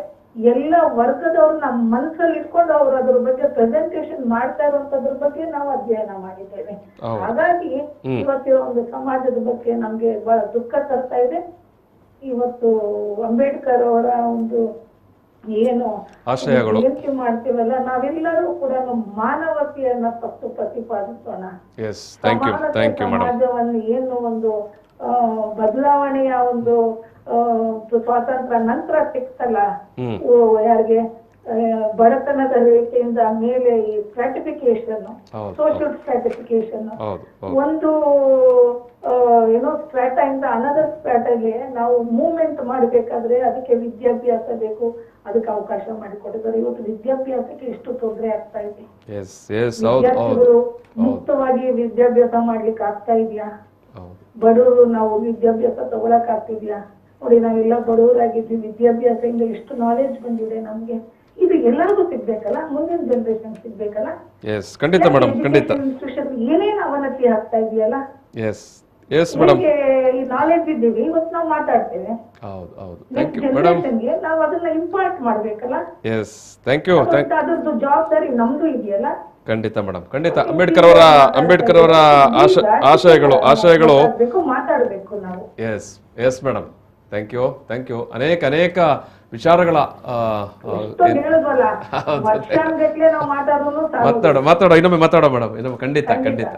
ಎಲ್ಲ ವರ್ಗದವ್ರನ್ನ ಮನಸ್ಸಲ್ಲಿ ಇಟ್ಕೊಂಡು ಅವ್ರು ಅದ್ರ ಬಗ್ಗೆ ಪ್ರೆಸೆಂಟೇಶನ್ ಮಾಡ್ತಾ ಇರುವಂತದ್ರ ಬಗ್ಗೆ ನಾವು ಅಧ್ಯಯನ ಮಾಡಿದ್ದೇವೆ. ಹಾಗಾಗಿ ಇವತ್ತಿನ ಒಂದು ಸಮಾಜದ ಬಗ್ಗೆ ನಮ್ಗೆ ಬಹಳ ದುಃಖ ತರ್ತಾ ಇದೆ. ಇವತ್ತು ಅಂಬೇಡ್ಕರ್ ಅವರ ಒಂದು ಏನು ಜಯಂತಿ ಮಾಡ್ತೀವಲ್ಲ, ನಾವೆಲ್ಲರೂ ಕೂಡ ಮಾನವತೆಯನ್ನ ಫಸ್ಟ್ ಪ್ರತಿಪಾದಿಸೋಣ. ಸಮಾಜವನ್ನು ಏನು ಒಂದು ಬದಲಾವಣೆಯ ಒಂದು ಸ್ವಾತಂತ್ರ್ಯ ನಂತರ ಸಿಕ್ತಲ್ಲ ಯಾರಿಗೆ ಬಡತನದ ರೇಖೆಯಿಂದ ಮೇಲೆ ಈ ಸ್ಟ್ರಾಟಿಫಿಕೇಶನ್, ಸೋಷಿಯಲ್ ಸ್ಟ್ರಾಟಿಫಿಕೇಶನ್, ಒಂದು ಏನೋ ಸ್ಟ್ರಾಟ ಇಂದ ಅನದರ್ ಸ್ಟ್ರಾಟಗೆ ನಾವು ಮೂವ್ಮೆಂಟ್ ಮಾಡ್ಬೇಕಾದ್ರೆ ಅದಕ್ಕೆ ವಿದ್ಯಾಭ್ಯಾಸ ಬೇಕು, ಅದಕ್ಕೆ ಅವಕಾಶ ಮಾಡಿಕೊಟ್ಟಿದ್ದಾರೆ. ಇವತ್ತು ವಿದ್ಯಾಭ್ಯಾಸಕ್ಕೆ ಎಷ್ಟು ತೊಂದರೆ ಆಗ್ತಾ ಇದೆ. ವಿದ್ಯಾರ್ಥಿಗಳು ಮುಕ್ತವಾಗಿ ವಿದ್ಯಾಭ್ಯಾಸ ಮಾಡ್ಲಿಕ್ಕೆ ಆಗ್ತಾ ಇದೆಯಾ? ಬಡವರು ನಾವು ವಿದ್ಯಾಭ್ಯಾಸ ತಗೊಳಕ್ ಆಗ್ತಿದ್ಯಾ? ನೋಡಿ, ನಾವೆಲ್ಲ ಬಡವರಾಗಿದ್ವಿ, ವಿದ್ಯಾಭ್ಯಾಸದಿಂದ ಎಷ್ಟು ನಾಲೆಜ್ ಬಂದಿದೆ ನಮ್ಗೆ. ಇದು ಎಲ್ಲರಿಗೂ ಸಿಗ್ಬೇಕಲ್ಲ, ಮುಂದಿನ ಜನರೇಷನ್ ಸಿಗ್ಬೇಕಲ್ಲ. ಖಂಡಿತ ಮೇಡಮ್, ಖಂಡಿತ. ಏನೇನು ಅವನತಿ ಆಗ್ತಾ ಇದೆಯಲ್ಲ, ಈ ನಾಲೆಜ್ ಇದ್ದೀವಿ, ಇವತ್ತು ನಾವು ಮಾತಾಡ್ತೇವೆ, ಜನರೇಷನ್ಗೆ ನಾವು ಅದನ್ನ ಇಂಪಾರ್ಟ್ ಮಾಡ್ಬೇಕಲ್ಲ. ಅದ್ರದ್ದು ಜವಾಬ್ದಾರಿ ನಮ್ದು ಇದೆಯಲ್ಲ. ಖಂಡಿತ ಮೇಡಮ್, ಖಂಡಿತ. ಅಂಬೇಡ್ಕರ್ ಅವರ ಆಶಯಗಳು ಮಾತಾಡ್ಬೇಕು ನಾವು. Yes madam, thank you. ಅನೇಕ ವಿಚಾರಗಳ ಇನ್ನೊಮ್ಮೆ ಮಾತಾಡೋ ಮೇಡಮ್, ಇನ್ನೊಮ್ಮೆ ಖಂಡಿತ.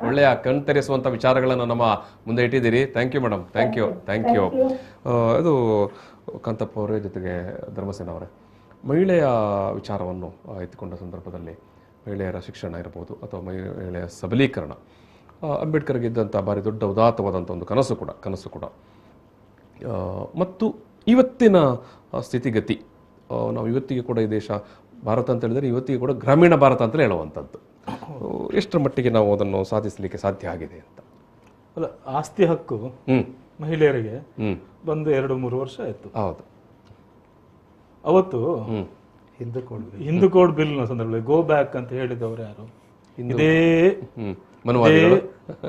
ಒಳ್ಳೆಯ ಕಣ್ತರಿಸುವಂತ ವಿಚಾರಗಳನ್ನು ನಮ್ಮ ಮುಂದೆ ಇಟ್ಟಿದ್ದೀರಿ. Thank you madam, thank you. ಇದು ಕಾಂತಪ್ಪ ಅವರೇ, ಜೊತೆಗೆ ಧರ್ಮಸೇನ ಅವರೇ, ಮಹಿಳೆಯ ವಿಚಾರವನ್ನು ಎತ್ತಿಕೊಂಡ ಸಂದರ್ಭದಲ್ಲಿ ಮಹಿಳೆಯರ ಶಿಕ್ಷಣ ಇರಬಹುದು ಅಥವಾ ಮಹಿಳೆಯ ಸಬಲೀಕರಣ, ಅಂಬೇಡ್ಕರ್ಗೆ ಇದ್ದಂಥ ಭಾರಿ ದೊಡ್ಡ ಉದಾತ್ತವಾದಂಥ ಒಂದು ಕನಸು ಕೂಡ ಮತ್ತು ಇವತ್ತಿನ ಸ್ಥಿತಿಗತಿ, ನಾವು ಇವತ್ತಿಗೆ ಕೂಡ ಈ ದೇಶ ಭಾರತ ಅಂತ ಹೇಳಿದರೆ ಇವತ್ತಿಗೆ ಕೂಡ ಗ್ರಾಮೀಣ ಭಾರತ ಅಂತ ಹೇಳುವಂಥದ್ದು, ಎಷ್ಟರ ಮಟ್ಟಿಗೆ ನಾವು ಅದನ್ನು ಸಾಧಿಸಲಿಕ್ಕೆ ಸಾಧ್ಯ ಆಗಿದೆ ಅಂತ? ಅಲ್ಲ, ಆಸ್ತಿ ಹಕ್ಕು ಮಹಿಳೆಯರಿಗೆ ಬಂದು 2-3 ವರ್ಷ ಆಯ್ತು. ಹೌದು. ಅವತ್ತು ಹಿಂದೂ ಕೋಡ್ ಬಿಲ್ ನ ಸಂದರ್ಭದಲ್ಲಿ ಗೋ ಬ್ಯಾಕ್ ಅಂತ ಹೇಳಿದವರು ಯಾರು? ಇದೇ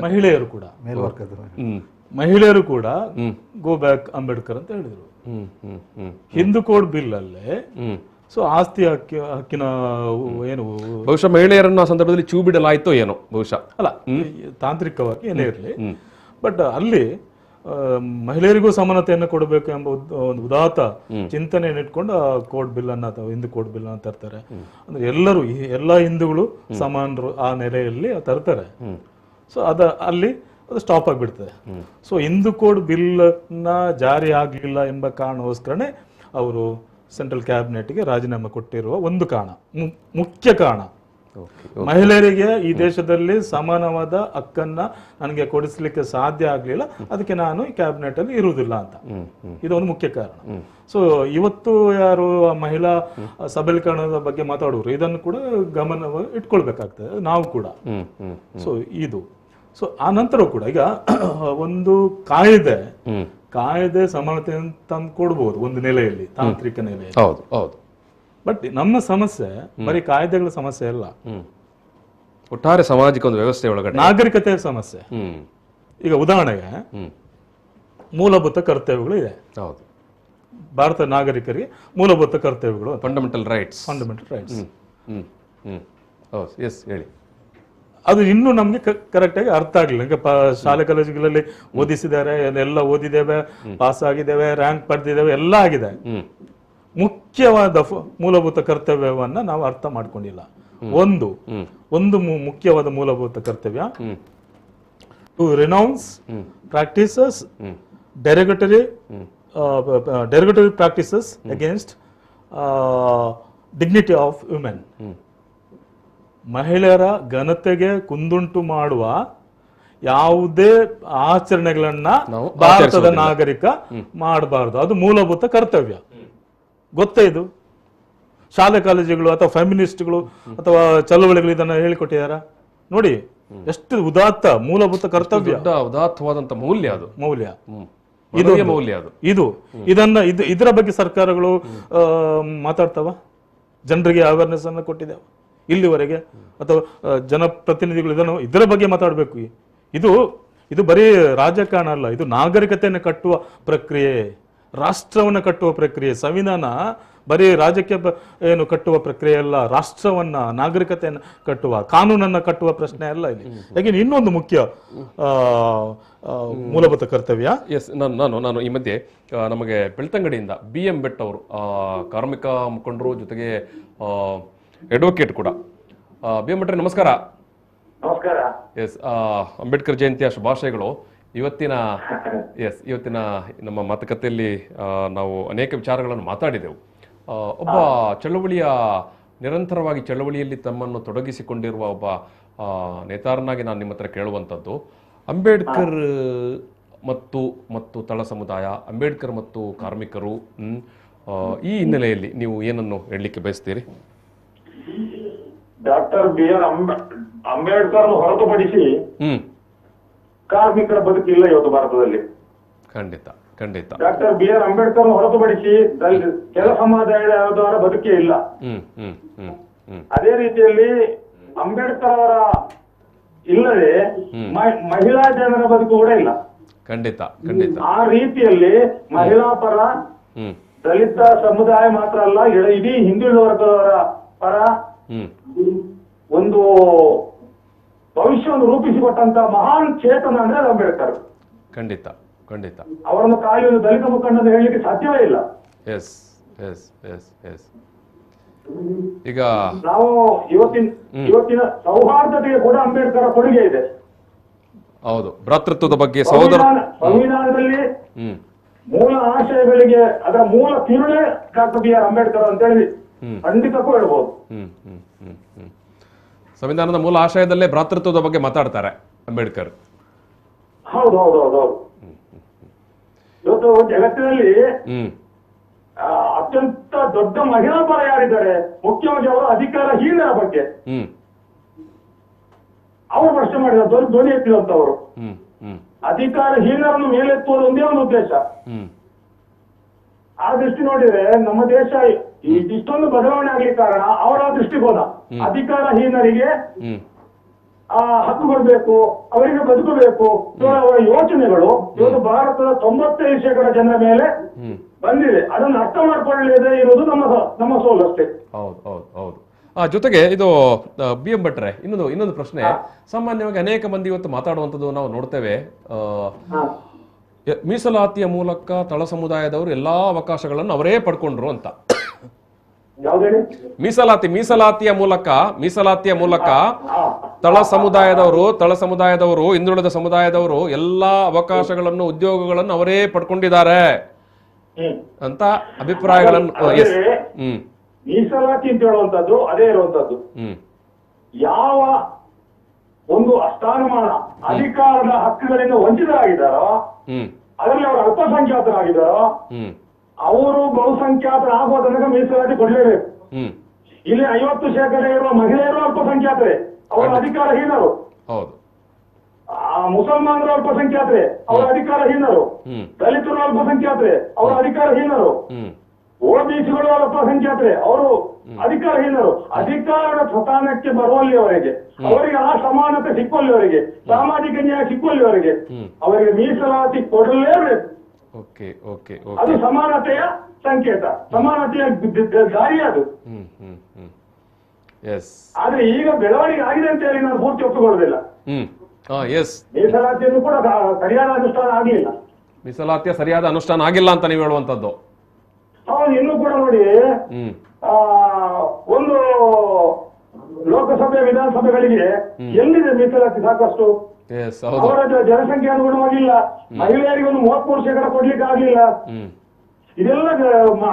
ಮಹಿಳೆಯರು ಕೂಡ, ಮಹಿಳೆಯರು ಕೂಡ ಗೋ ಬ್ಯಾಕ್ ಅಂಬೇಡ್ಕರ್ ಅಂತ ಹೇಳಿದ್ರು. ಹಿಂದೂ ಕೋಡ್ ಬಿಲ್ ಅಲ್ಲೇ ಸೊ ಆಸ್ತಿ ಹಕ್ಕಿನ ಏನು ಬಹುಶಃ ಮಹಿಳೆಯರನ್ನ ಸಂದರ್ಭದಲ್ಲಿ ಚೂ ಬಿಡಲಾಯ್ತೋ ಏನೋ ಬಹುಶಃ, ಅಲ್ಲ ತಾಂತ್ರಿಕವಾಗಿ ಏನೇ ಇರಲಿ, ಬಟ್ ಅಲ್ಲಿ ಮಹಿಳೆಯರಿಗೂ ಸಮಾನತೆಯನ್ನು ಕೊಡಬೇಕು ಎಂಬ ಒಂದು ಉದಾತ್ತ ಚಿಂತನೆಯನ್ನು ಇಟ್ಕೊಂಡು ಕೋಡ್ ಬಿಲ್ ಅನ್ನ ಅಥವಾ ಹಿಂದೂ ಕೋಡ್ ಬಿಲ್ ಅನ್ನ ತರ್ತಾರೆ. ಅಂದ್ರೆ ಎಲ್ಲಾ ಹಿಂದೂಗಳು ಸಮಾನರು ಆ ನೆಲೆಯಲ್ಲಿ ತರ್ತಾರೆ. ಸೊ ಅಲ್ಲಿ ಅದು ಸ್ಟಾಪ್ ಆಗಿಬಿಡ್ತದೆ. ಸೊ ಹಿಂದೂ ಕೋಡ್ ಬಿಲ್ ನ ಜಾರಿ ಆಗಲಿಲ್ಲ ಎಂಬ ಕಾರಣಕ್ಕೋಸ್ಕರನೇ ಅವರು ಸೆಂಟ್ರಲ್ ಕ್ಯಾಬಿನೆಟ್ಗೆ ರಾಜೀನಾಮೆ ಕೊಟ್ಟಿರುವ ಒಂದು ಕಾರಣ, ಮುಖ್ಯ ಕಾರಣ. ಮಹಿಳೆಯರಿಗೆ ಈ ದೇಶದಲ್ಲಿ ಸಮಾನವಾದ ಹಕ್ಕನ್ನ ನನಗೆ ಕೊಡಿಸ್ಲಿಕ್ಕೆ ಸಾಧ್ಯ ಆಗ್ಲಿಲ್ಲ, ಅದಕ್ಕೆ ನಾನು ಈ ಕ್ಯಾಬಿನೆಟ್ ಅಲ್ಲಿ ಇರುವುದಿಲ್ಲ ಅಂತ. ಇದೊಂದು ಮುಖ್ಯ ಕಾರಣ. ಸೊ ಇವತ್ತು ಯಾರು ಮಹಿಳಾ ಸಬಲೀಕರಣದ ಬಗ್ಗೆ ಮಾತಾಡುವರು, ಇದನ್ನು ಕೂಡ ಗಮನ ಇಟ್ಕೊಳ್ಬೇಕಾಗ್ತದೆ ನಾವು ಕೂಡ. ಸೊ ಇದು ಸೊ ಆ ನಂತರ ಕೂಡ ಈಗ ಒಂದು ಕಾಯ್ದೆ ಸಮಾನತೆ ತಂದು ಕೊಡ್ಬೋದು ಒಂದು ನೆಲೆಯಲ್ಲಿ, ತಾಂತ್ರಿಕ ನೆಲೆಯಲ್ಲಿ. ಹೌದು. ಬಟ್ ನಮ್ಮ ಸಮಸ್ಯೆ ಬರೀ ಕಾಯ್ದೆಗಳ ಸಮಸ್ಯೆ ಅಲ್ಲ, ಒಟ್ಟಾರೆ ಸಾಮಾಜಿಕ ಒಂದು ವ್ಯವಸ್ಥೆ ಒಳಗಡೆ ನಾಗರಿಕತೆಯ ಸಮಸ್ಯೆ. ಈಗ ಉದಾಹರಣೆಗೆ ಮೂಲಭೂತ ಕರ್ತವ್ಯಗಳು ಇದೆ. ಹೌದು, ಭಾರತ ನಾಗರಿಕರಿಗೆ ಮೂಲಭೂತ ಕರ್ತವ್ಯಗಳು, ಫಂಡಮೆಂಟಲ್ ರೈಟ್ಸ್. ಹೇಳಿ. ಅದು ಇನ್ನೂ ನಮ್ಗೆ ಕರೆಕ್ಟ್ ಆಗಿ ಅರ್ಥ ಆಗ್ಲಿಲ್ಲ. ಈಗ ಶಾಲೆ ಕಾಲೇಜುಗಳಲ್ಲಿ ಓದಿಸಿದ್ದಾರೆ, ಎಲ್ಲ ಓದಿದ್ದೇವೆ, ಪಾಸ್ ಆಗಿದ್ದೇವೆ, ರ್ಯಾಂಕ್ ಪಡೆದಿದ್ದೇವೆ, ಎಲ್ಲ ಆಗಿದೆ. ಮುಖ್ಯವಾದ ಮೂಲಭೂತ ಕರ್ತವ್ಯವನ್ನ ನಾವು ಅರ್ಥ ಮಾಡ್ಕೊಂಡಿಲ್ಲ. ಒಂದು ಮುಖ್ಯವಾದ ಮೂಲಭೂತ ಕರ್ತವ್ಯ, to renounce practices, derogatory practices against dignity of women. ಮಹಿಳೆಯರ ಘನತೆಗೆ ಕುಂದುಂಟು ಮಾಡುವ ಯಾವುದೇ ಆಚರಣೆಗಳನ್ನ ನಾವು ಭಾರತದ ನಾಗರಿಕ ಮಾಡಬಾರದು. ಅದು ಮೂಲಭೂತ ಕರ್ತವ್ಯ. ಗೊತ್ತೇ ಇದು? ಶಾಲೆ ಕಾಲೇಜುಗಳು ಅಥವಾ ಫೆಮಿನಿಸ್ಟ್ಗಳು ಅಥವಾ ಚಳವಳಿಗಳು ಇದನ್ನ ಹೇಳಿಕೊಟ್ಟಿದಾರ? ನೋಡಿ ಎಷ್ಟು ಉದಾತ್ತ ಮೂಲಭೂತ ಕರ್ತವ್ಯ, ಉದಾತ್ತವಾದಂತ ಮೌಲ್ಯ ಅದು. ಮೌಲ್ಯ ಇದು ಮೌಲ್ಯ ಅದು. ಇದರ ಬಗ್ಗೆ ಸರ್ಕಾರಗಳು ಮಾತಾಡ್ತಾವ? ಜನರಿಗೆ ಅವೇರ್ನೆಸ್ ಅನ್ನು ಕೊಟ್ಟಿದ್ದೇವೆ ಇಲ್ಲಿವರೆಗೆ? ಅಥವಾ ಜನಪ್ರತಿನಿಧಿಗಳು ಇದರ ಬಗ್ಗೆ ಮಾತಾಡಬೇಕು. ಇದು ಬರೀ ರಾಜಕಾರಣ ಅಲ್ಲ, ಇದು ನಾಗರಿಕತೆಯನ್ನು ಕಟ್ಟುವ ಪ್ರಕ್ರಿಯೆ, ರಾಷ್ಟ್ರವನ್ನು ಕಟ್ಟುವ ಪ್ರಕ್ರಿಯೆ. ಸಂವಿಧಾನ ಬರೀ ರಾಜ್ಯಕ್ಕೆ ಏನು ಕಟ್ಟುವ ಪ್ರಕ್ರಿಯೆ ಅಲ್ಲ, ರಾಷ್ಟ್ರವನ್ನ, ನಾಗರಿಕತೆಯನ್ನು ಕಟ್ಟುವ, ಕಾನೂನನ್ನ ಕಟ್ಟುವ ಪ್ರಶ್ನೆ ಅಲ್ಲ ಇಲ್ಲಿ. ಯಾಕೆ ಇನ್ನೊಂದು ಮುಖ್ಯ ಮೂಲಭೂತ ಕರ್ತವ್ಯ. ಎಸ್, ನಾನು ಈ ಮಧ್ಯೆ ನಮಗೆ ಬೆಳ್ತಂಗಡಿಯಿಂದ BM ಭಟ್ ಅವರು ಕಾರ್ಮಿಕ ಮುಖಂಡರು, ಜೊತೆಗೆ ಅಡ್ವೊಕೇಟ್ ಕೂಡ. BM ಭಟ್ರೆ ನಮಸ್ಕಾರ. ನಮಸ್ಕಾರ. ಎಸ್, ಅಂಬೇಡ್ಕರ್ ಜಯಂತಿಯ ಶುಭಾಶಯಗಳು. ಇವತ್ತಿನ ನಮ್ಮ ಮಾತುಕತೆಯಲ್ಲಿ ನಾವು ಅನೇಕ ವಿಚಾರಗಳನ್ನು ಮಾತಾಡಿದೆವು. ಒಬ್ಬ ನಿರಂತರವಾಗಿ ಚಳವಳಿಯಲ್ಲಿ ತಮ್ಮನ್ನು ತೊಡಗಿಸಿಕೊಂಡಿರುವ ಒಬ್ಬ ನೇತಾರನಾಗಿ ನಾನು ನಿಮ್ಮ ಹತ್ರ ಕೇಳುವಂಥದ್ದು, ಅಂಬೇಡ್ಕರ್ ಮತ್ತು ತಳ ಸಮುದಾಯ, ಅಂಬೇಡ್ಕರ್ ಮತ್ತು ಕಾರ್ಮಿಕರು, ಈ ಹಿನ್ನೆಲೆಯಲ್ಲಿ ನೀವು ಏನನ್ನು ಹೇಳಲಿಕ್ಕೆ ಬಯಸ್ತೀರಿ? ಡಾಕ್ಟರ್ BR ಅಂಬೇಡ್ಕರ್ ಹೊರತುಪಡಿಸಿ ಕಾರ್ಮಿಕರ ಬದುಕಿಲ್ಲ ಇವತ್ತು ಭಾರತದಲ್ಲಿ. ಖಂಡಿತ. ಡಾಕ್ಟರ್ BR ಅಂಬೇಡ್ಕರ್ ಹೊರತುಪಡಿಸಿ ಕೆಲ ಸಮುದಾಯದವರ ಬದುಕೇ ಇಲ್ಲ. ಅದೇ ರೀತಿಯಲ್ಲಿ ಅಂಬೇಡ್ಕರ್ ಅವರ ಇಲ್ಲದೆ ಮಹಿಳಾ ಜನರ ಬದುಕು ಕೂಡ ಇಲ್ಲ. ಖಂಡಿತ. ಆ ರೀತಿಯಲ್ಲಿ ಮಹಿಳಾ ಪರ, ದಲಿತ ಸಮುದಾಯ ಮಾತ್ರ ಅಲ್ಲ, ಇಡೀ ಹಿಂದುಳಿದ ವರ್ಗದವರ ಪರ ಒಂದು ಭವಿಷ್ಯವನ್ನು ರೂಪಿಸಿಕೊಟ್ಟಂತ ಮಹಾನ್ ಚೇತನ ಅಂದ್ರೆ ಅಂಬೇಡ್ಕರ್. ಖಂಡಿತ. ಅವರನ್ನು ಖಾಲಿ ಒಂದು ದಲಿತ ಮುಖಂಡ ಹೇಳಲಿಕ್ಕೆ ಸಾಧ್ಯವೇ ಇಲ್ಲ. ಎಸ್. ಈಗ ನಾವು ಇವತ್ತಿನ ಸೌಹಾರ್ದತೆಗೆ ಕೂಡ ಅಂಬೇಡ್ಕರ್ ಕೊಡುಗೆ ಇದೆ. ಹೌದು, ಭ್ರಾತೃತ್ವದ ಬಗ್ಗೆ ಸಂವಿಧಾನದಲ್ಲಿ ಮೂಲ ಆಶಯಗಳಿಗೆ ಅದರ ಮೂಲ ತಿರುಳೇ ಡಾಕ್ಟರ್ BR ಅಂಬೇಡ್ಕರ್ ಅಂತ ಹೇಳಿ ಖಂಡಿತಕ್ಕೂ ಹೇಳ್ಬೋದು. ಸಂವಿಧಾನದ ಮೂಲ ಆಶಯದಲ್ಲೇ ಭ್ರಾತೃತ್ವದ ಬಗ್ಗೆ ಮಾತಾಡ್ತಾರೆ ಅಂಬೇಡ್ಕರ್. ಹೌದು. ಇವತ್ತು ಜಗತ್ತಿನಲ್ಲಿ ಅತ್ಯಂತ ದೊಡ್ಡ ಮಹಿಳಾ ಪರ ಯಾರಿದ್ದಾರೆ? ಮುಖ್ಯವಾಗಿ ಅವರು ಅಧಿಕಾರಹೀನರ ಬಗ್ಗೆ ಅವರು ಪ್ರಶ್ನೆ ಮಾಡಿದ ಧ್ವನಿ ಎತ್ತಿದಂತವರು. ಅಧಿಕಾರಹೀನರನ್ನು ಮೇಲೆತ್ತುವುದು ಒಂದೇ ಒಂದು ಉದ್ದೇಶ. ಆ ದೃಷ್ಟಿ ನೋಡಿದ್ರೆ ನಮ್ಮ ದೇಶ ಇಷ್ಟೊಂದು ಬದಲಾವಣೆ ಆಗ್ಲಿಕ್ಕೆ ಕಾರಣ ಅವರ ದೃಷ್ಟಿಕೋನ. ಅಧಿಕಾರಹೀನರಿಗೆ ಹಕ್ಕುಗಳು ಬೇಕು, ಅವರಿಗೆ ಬದುಕಬೇಕು, ಅವರ ಯೋಚನೆಗಳು ಇವತ್ತು ಭಾರತದ 95% ಜನರ ಮೇಲೆ ಬಂದಿದೆ. ಅದನ್ನು ಅರ್ಥ ಮಾಡ್ಕೊಳ್ಳದೆ ಇರುವುದು ನಮ್ಮ ಸೋಲಷ್ಟೇ. ಹೌದು. ಜೊತೆಗೆ ಇದು BM ಭಟ್ರೆ, ಇನ್ನೊಂದು ಪ್ರಶ್ನೆ. ಸಾಮಾನ್ಯವಾಗಿ ಅನೇಕ ಮಂದಿ ಇವತ್ತು ಮಾತಾಡುವಂಥದ್ದು ನಾವು ನೋಡ್ತೇವೆ, ಮೀಸಲಾತಿಯ ಮೂಲಕ ತಳ ಸಮುದಾಯದವರು ಎಲ್ಲಾ ಅವಕಾಶಗಳನ್ನು ಅವರೇ ಪಡ್ಕೊಂಡ್ರು ಅಂತ. ಮೀಸಲಾತಿಯ ಮೂಲಕ ತಳ ಸಮುದಾಯದವರು ಹಿಂದುಳಿದ ಸಮುದಾಯದವರು ಎಲ್ಲಾ ಅವಕಾಶಗಳನ್ನು, ಉದ್ಯೋಗಗಳನ್ನು ಅವರೇ ಪಡ್ಕೊಂಡಿದ್ದಾರೆ ಅಂತ ಅಭಿಪ್ರಾಯಗಳನ್ನು. ಮೀಸಲಾತಿ ಅಂತ ಹೇಳುವಂತದ್ದು ಅದೇ ಇರುವಂತದ್ದು. ಯಾವ ಒಂದು ಸ್ಥಾನಮಾನ ಅಧಿಕಾರದ ಹಕ್ಕುಗಳಿಂದ ವಂಚಿತರಾಗಿದ್ದಾರೋ, ಅದರಲ್ಲಿ ಅವರು ಅಲ್ಪಸಂಖ್ಯಾತರಾಗಿದ್ದಾರೋ, ಅವರು ಬಹುಸಂಖ್ಯಾತರಾಗುವ ತನಕ ಮೀಸಲಾತಿ ಕೊಡಲೇಬೇಕು. ಇಲ್ಲಿ 50% ಇರುವ ಮಹಿಳೆಯರು ಅಲ್ಪಸಂಖ್ಯಾತರೇ, ಅವರ ಅಧಿಕಾರಹೀನರು. ಮುಸಲ್ಮಾನರು ಅಲ್ಪಸಂಖ್ಯಾತರೇ, ಅವರ ಅಧಿಕಾರಹೀನರು. ದಲಿತರು ಅಲ್ಪಸಂಖ್ಯಾತರೇ, ಅವರ ಅಧಿಕಾರಹೀನರು. OBCಗಳು ಅಲ್ಪಸಂಖ್ಯಾತರೇ, ಅವರು ಅಧಿಕಾರಹೀನರು. ಅಧಿಕಾರದ ಸ್ಥಾನಕ್ಕೆ ಬರುವಲ್ಲಿವರೆಗೆ, ಅವರಿಗೆ ಆ ಸಮಾನತೆ ಸಿಕ್ಕುವಲ್ಲಿವರೆಗೆ, ಸಾಮಾಜಿಕ ನ್ಯಾಯ ಸಿಕ್ಕುವಲ್ಲಿವರೆಗೆ ಅವರಿಗೆ ಮೀಸಲಾತಿ ಕೊಡಲೇಬೇಕು. ಅದು ಸಮಾನತೆಯ ಸಂಕೇತ, ಸಮಾನತೆಯ ದಾರಿ ಅದು. ಆದ್ರೆ ಈಗ ಬೆಳವಣಿಗೆ ಆಗಿದೆ ಅಂತ ಹೇಳಿ ನಾನು ಪೂರ್ತಿ ಒಪ್ಪಿಕೊಳ್ಳುವುದಿಲ್ಲ. ಮೀಸಲಾತಿಯನ್ನು ಕೂಡ ಸರಿಯಾದ ಅನುಷ್ಠಾನ ಆಗಲಿಲ್ಲ. ಮೀಸಲಾತಿಯ ಸರಿಯಾದ ಅನುಷ್ಠಾನ ಆಗಿಲ್ಲ ಅಂತ ನೀವು ಹೇಳುವಂತದ್ದು. ಹೌದು. ಇನ್ನೂ ಕೂಡ ನೋಡಿ, ಒಂದು ಲೋಕಸಭೆ ವಿಧಾನಸಭೆಗಳಿಗೆ ಎಲ್ಲಿದೆ ಮೀಸಲಾತಿ? ಸಾಕಷ್ಟು ಎಸ್ ಹೌದು. ಅವರ ಜನಸಂಖ್ಯೆ ಅನುಗುಣವಾಗಿಲ್ಲ. ಮಹಿಳೆಯರಿಗೆ ಒಂದು 33% ಕೊಡ್ಲಿಕ್ಕೆ ಆಗ್ಲಿಲ್ಲ. ಇದೆಲ್ಲ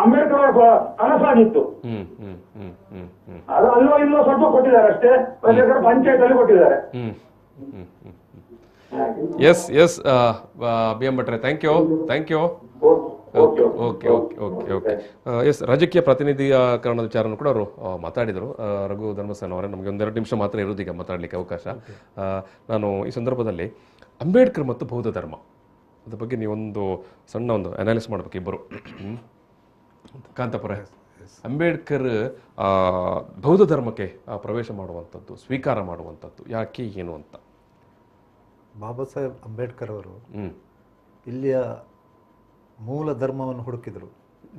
ಅಂಬೇಡ್ಕರ್ ಅವರ ಕನಸಾಗಿತ್ತು. ಅದು ಅಲ್ಲೋ ಇಲ್ಲೋ ಸ್ವಲ್ಪ ಕೊಟ್ಟಿದ್ದಾರೆ ಅಷ್ಟೇ, ಪಂಚಾಯತ್ ಅಲ್ಲಿ ಕೊಟ್ಟಿದ್ದಾರೆ. ಎಸ್ ಎಸ್ ಬಿ ಎಂ ಭಟ್ರೆ, thank you. Okay okay okay okay okay yes, ರಾಜಕೀಯ ಪ್ರಾತಿನಿಧೀಕರಣದ ವಿಚಾರನೂ ಕೂಡ ಅವರು ಮಾತಾಡಿದರು. ರಘು ಧರ್ಮಸ್ಥಾನ ಅವರೇ, ನಮಗೆ ಒಂದೆರಡು ನಿಮಿಷ ಮಾತ್ರ ಇರೋದು ಈಗ ಮಾತಾಡಲಿಕ್ಕೆ ಅವಕಾಶ. ನಾನು ಈ ಸಂದರ್ಭದಲ್ಲಿ ಅಂಬೇಡ್ಕರ್ ಮತ್ತು ಬೌದ್ಧ ಧರ್ಮ ಅದ್ರ ಬಗ್ಗೆ ನೀವೊಂದು ಸಣ್ಣ ಒಂದು ಅನಾಲಿಸ್ ಮಾಡಬೇಕು ಇಬ್ಬರು. ಕಾಂತಪುರ, ಅಂಬೇಡ್ಕರ್ ಬೌದ್ಧ ಧರ್ಮಕ್ಕೆ ಪ್ರವೇಶ ಮಾಡುವಂಥದ್ದು, ಸ್ವೀಕಾರ ಮಾಡುವಂಥದ್ದು ಯಾಕೆ, ಏನು ಅಂತ? ಬಾಬಾ ಸಾಹೇಬ್ ಅಂಬೇಡ್ಕರ್ ಅವರು ಇಲ್ಲಿಯ ಮೂಲ ಧರ್ಮವನ್ನು ಹುಡುಕಿದರು.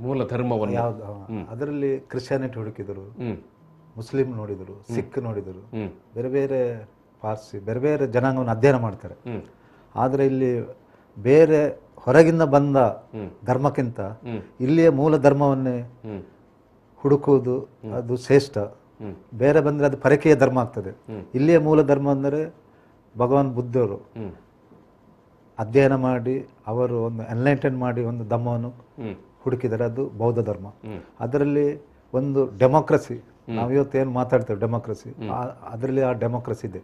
ಮೂಲ ಧರ್ಮವನ್ನು ಯಾವ್ದು? ಅದರಲ್ಲಿ ಕ್ರಿಶ್ಚಿಯಾನಿಟಿ ಹುಡುಕಿದರು, ಮುಸ್ಲಿಂ ನೋಡಿದರು, ಸಿಖ್ ನೋಡಿದರು, ಬೇರೆ ಬೇರೆ ಪಾರ್ಸಿ, ಬೇರೆ ಬೇರೆ ಜನಾಂಗವನ್ನು ಅಧ್ಯಯನ ಮಾಡ್ತಾರೆ. ಆದರೆ ಇಲ್ಲಿ ಬೇರೆ ಹೊರಗಿಂದ ಬಂದ ಧರ್ಮಕ್ಕಿಂತ ಇಲ್ಲಿಯ ಮೂಲ ಧರ್ಮವನ್ನೇ ಹುಡುಕುವುದು ಅದು ಶ್ರೇಷ್ಠ. ಬೇರೆ ಬಂದರೆ ಅದು ಪರಕೀಯ ಧರ್ಮ ಆಗ್ತದೆ. ಇಲ್ಲಿಯ ಮೂಲ ಧರ್ಮ ಅಂದರೆ ಭಗವಾನ್ ಬುದ್ಧರು ಅಧ್ಯಯನ ಮಾಡಿ ಅವರು ಒಂದು ಎನ್ಲೈಟನ್ ಮಾಡಿ ಒಂದು ಧರ್ಮವನ್ನು ಹುಡುಕಿದರೆ ಅದು ಬೌದ್ಧ ಧರ್ಮ. ಅದರಲ್ಲಿ ಒಂದು ಡೆಮೋಕ್ರಸಿ, ನಾವಿವತ್ತೇನು ಮಾತಾಡ್ತೇವೆ ಡೆಮೋಕ್ರಸಿ, ಅದರಲ್ಲಿ ಆ ಡೆಮೋಕ್ರಸಿ ಇದೆ.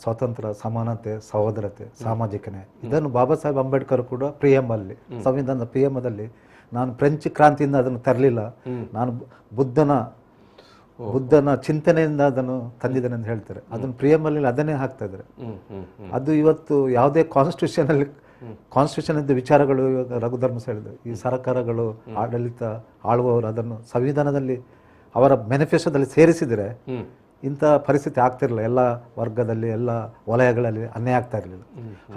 ಸ್ವಾತಂತ್ರ್ಯ, ಸಮಾನತೆ, ಸಹೋದರತೆ, ಸಾಮಾಜಿಕ ನ್ಯಾಯ. ಇದನ್ನು ಬಾಬಾ ಸಾಹೇಬ್ ಅಂಬೇಡ್ಕರ್ ಕೂಡ ಪ್ರಿಯಂಬಲ್ಲಿ, ಸಂವಿಧಾನದ ಪ್ರಿಯಂಬದಲ್ಲಿ, ನಾನು ಫ್ರೆಂಚ್ ಕ್ರಾಂತಿಯಿಂದ ಅದನ್ನು ತರಲಿಲ್ಲ, ನಾನು ಬುದ್ಧನ ಚಿಂತನೆಯಿಂದ ಅದನ್ನು ತಂದಿದ್ದೇನೆ ಅಂತ ಹೇಳ್ತಾರೆ. ಅದನ್ನು ಪ್ರಿಯಂಬಲ್ಲಿ ಅದನ್ನೇ ಹಾಕ್ತಾ ಇದ್ದಾರೆ. ಅದು ಇವತ್ತು ಯಾವುದೇ ಕಾನ್ಸ್ಟಿಟ್ಯೂಷನ್ ಇದ್ದ ವಿಚಾರಗಳು ಇವಾಗ ರಘುಧರ್ಮ ಹೇಳಿದ್ರು, ಈ ಸರ್ಕಾರಗಳು ಆಡಳಿತ ಆಳುವವರು ಅದನ್ನು ಸಂವಿಧಾನದಲ್ಲಿ ಅವರ ಮ್ಯಾನಿಫೆಸ್ಟೋದಲ್ಲಿ ಸೇರಿಸಿದರೆ ಇಂಥ ಪರಿಸ್ಥಿತಿ ಆಗ್ತಿರಲಿಲ್ಲ. ಎಲ್ಲ ವರ್ಗದಲ್ಲಿ, ಎಲ್ಲ ವಲಯಗಳಲ್ಲಿ ಅನ್ಯಾಯ ಆಗ್ತಾ ಇರಲಿಲ್ಲ.